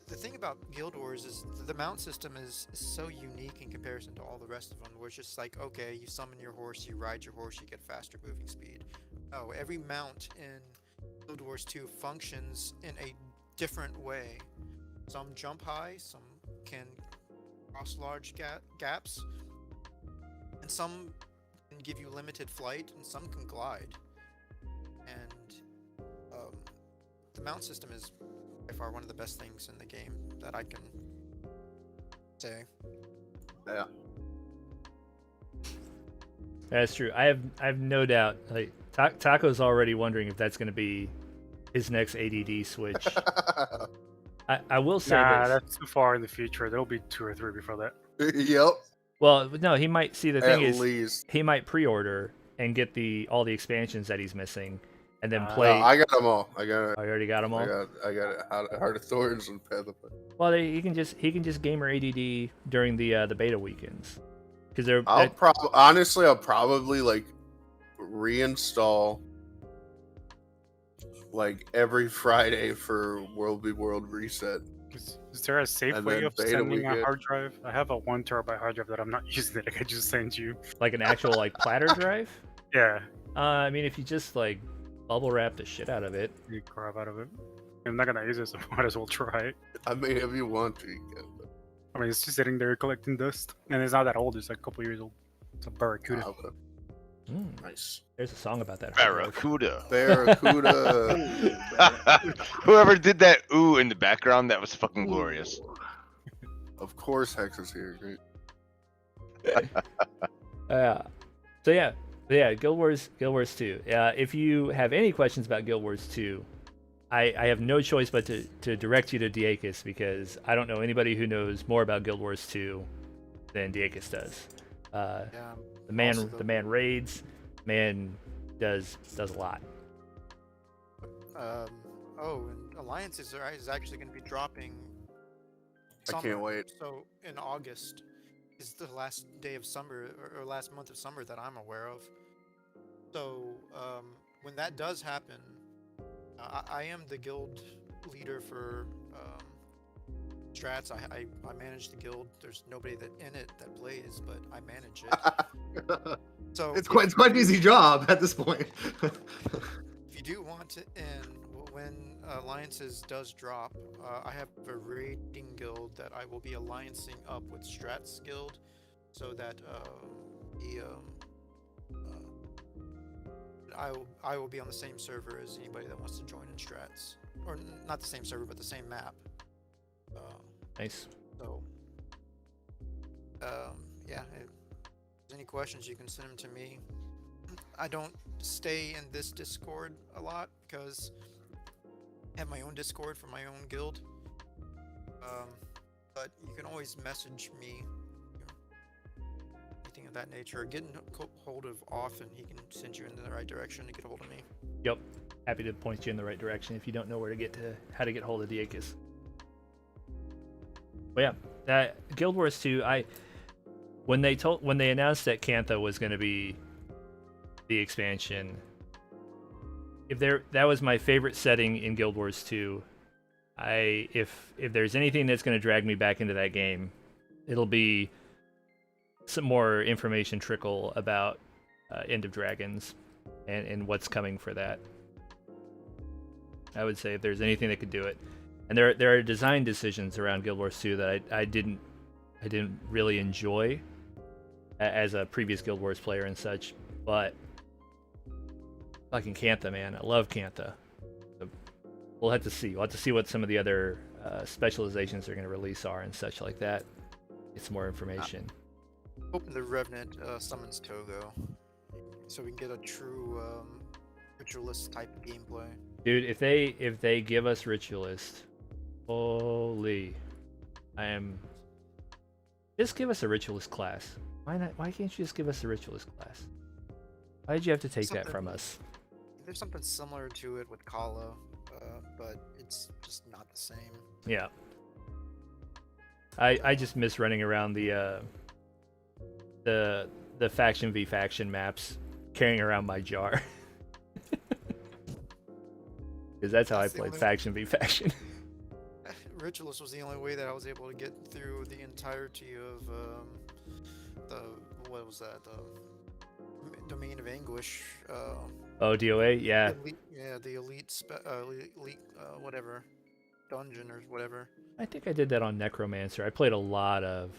The thing about Guild Wars is the mount system is so unique in comparison to all the rest of them, where it's just like, okay, you summon your horse, you ride your horse, you get faster moving speed. No, every mount in Guild Wars 2 functions in a different way. Some jump high, some can cross large gaps, and some can give you limited flight, and some can glide. And the mount system is by far one of the best things in the game that I can say. Yeah. That's true. I have no doubt. Like Taco's already wondering if that's going to be his next ADD switch. I will say this. That's too far in the future. There'll be 2 or 3 before that. Yep. Well, no, he might see the thing At is least. he might pre-order and get all the expansions that he's missing, and then play. No, I got them all. I got it. Oh, you already got them all. I got Heart of Thorns and Path of Fire. Well, he can just gamer ADD during the beta weekends, because they're. I'll probably like reinstall like every Friday for World v World reset. Is there a safe And way then of beta sending a weekend. hard drive? I have a 1 terabyte hard drive that I'm not using that I could just send you. like an actual like platter drive. Yeah, I mean, if you just like bubble wrap the shit out of it. you crap out of it. I'm not gonna use it, so might as well try it. I mean, if you want to, you can. But... I mean, it's just sitting there collecting dust, and it's not that old. It's like a couple years old. It's a Barracuda. Okay. Nice. There's a song about that. Barracuda. Barracuda. Whoever did that ooh in the background, that was fucking glorious. Of course, Hex is here. Great. So yeah, Guild Wars 2. If you have any questions about Guild Wars 2, I have no choice but to direct you to Diakis, because I don't know anybody who knows more about Guild Wars 2 than Diakis does. The man raids, man does a lot. And Alliance is actually going to be dropping. I can't wait. So in August is the last day of summer, or last month of summer that I'm aware of. So when that does happen, I am the guild leader for Strats. I manage the guild. There's nobody in it that plays, but I manage it. So It's quite an easy job at this point. if you do want to end when Alliances does drop, I have a raiding guild that I will be alliancing up with Strats guild, so that I will be on the same server as anybody that wants to join in Strats, or not the same server, but the same map. Nice. So, yeah. If there's any questions, you can send them to me. I don't stay in this Discord a lot because I have my own Discord for my own guild. But you can always message me, anything of that nature. Get hold of Off, and he can send you in the right direction to get hold of me. Yep. Happy to point you in the right direction if you don't know where to get to how to get hold of Diakis. But yeah, Guild Wars 2. When they announced that Cantha was going to be the expansion, that was my favorite setting in Guild Wars 2. If there's anything that's going to drag me back into that game, it'll be some more information trickle about End of Dragons and what's coming for that. I would say if there's anything that could do it, and there are design decisions around Guild Wars 2 that I didn't really enjoy as a previous Guild Wars player and such, but fucking Cantha, man, I love Cantha. We'll have to see. We'll have to see what some of the other specializations they're going to release are and such like that. Get some more information. Hoping the Revenant summons Togo, so we can get a true ritualist type of gameplay. Dude, if they give us ritualist, holy, just give us a ritualist class. Why not? Why can't you just give us a ritualist class? Why did you have to take that from us? There's something similar to it with Kala, but it's just not the same. Yeah. I just miss running around the faction v faction maps, carrying around my jar. Because that's how I played faction v faction. Ritualist was the only way that I was able to get through the entirety of what was that? Domain of Anguish. DOA, yeah. The elite whatever dungeon or whatever. I think I did that on Necromancer. I played a lot of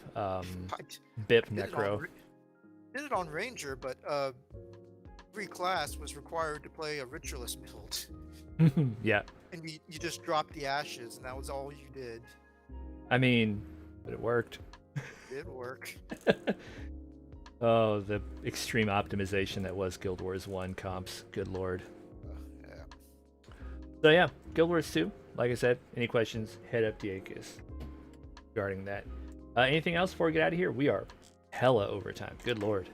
BIP Necro. Did it on Ranger, but every class was required to play a ritualist build. Yeah. And you just dropped the ashes, and that was all you did. I mean, but it worked. It worked. Oh, the extreme optimization that was Guild Wars 1 comps. Good lord. Yeah. So yeah, Guild Wars 2. Like I said, any questions, head up Diakis regarding that. Anything else before we get out of here? We are hella overtime. Good lord.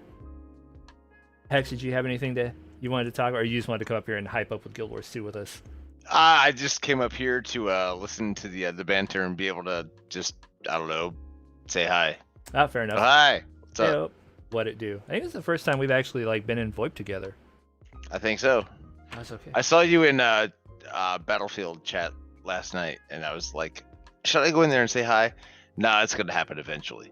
Hex, did you have anything you wanted to talk about, or you just wanted to come up here and hype up with Guild Wars 2 with us? I just came up here to listen to the banter and be able to just, I don't know, say hi. Ah, fair enough. Hi. What's up? What it do? I think it's the first time we've actually been in VoIP together. I think so. That's okay. I saw you in Battlefield chat last night, and I was like, should I go in there and say hi? Nah, it's gonna happen eventually.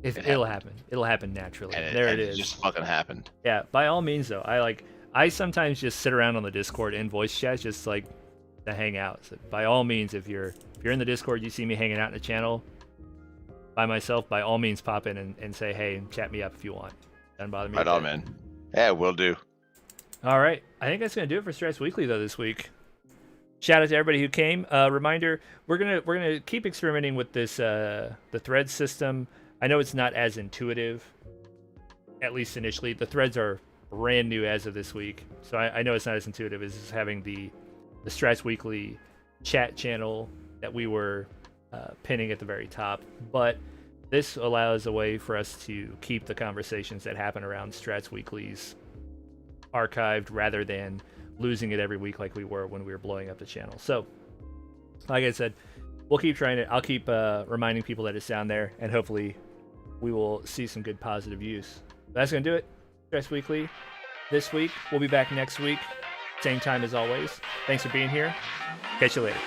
It'll happen. It'll happen naturally. And it is. It just fucking happened. Yeah, by all means though. I sometimes just sit around on the Discord in voice chats just to hang out. So by all means, if you're in the Discord, you see me hanging out in the channel by myself, by all means pop in and say hey and chat me up if you want. Doesn't bother me. Right on, man. Yeah, will do. All right. I think that's gonna do it for Strats Weekly though this week. Shout out to everybody who came. Reminder, we're gonna keep experimenting with this the thread system. I know it's not as intuitive, at least initially. The threads are brand new as of this week, so I know it's not as intuitive as having the Strats Weekly chat channel that we were pinning at the very top. But this allows a way for us to keep the conversations that happen around Strats Weeklies archived rather than losing it every week like we were when we were blowing up the channel. So, like I said, we'll keep trying it. I'll keep reminding people that it's down there, and hopefully we will see some good positive use. That's going to do it. Strats Weekly this week. We'll be back next week. Same time as always. Thanks for being here. Catch you later.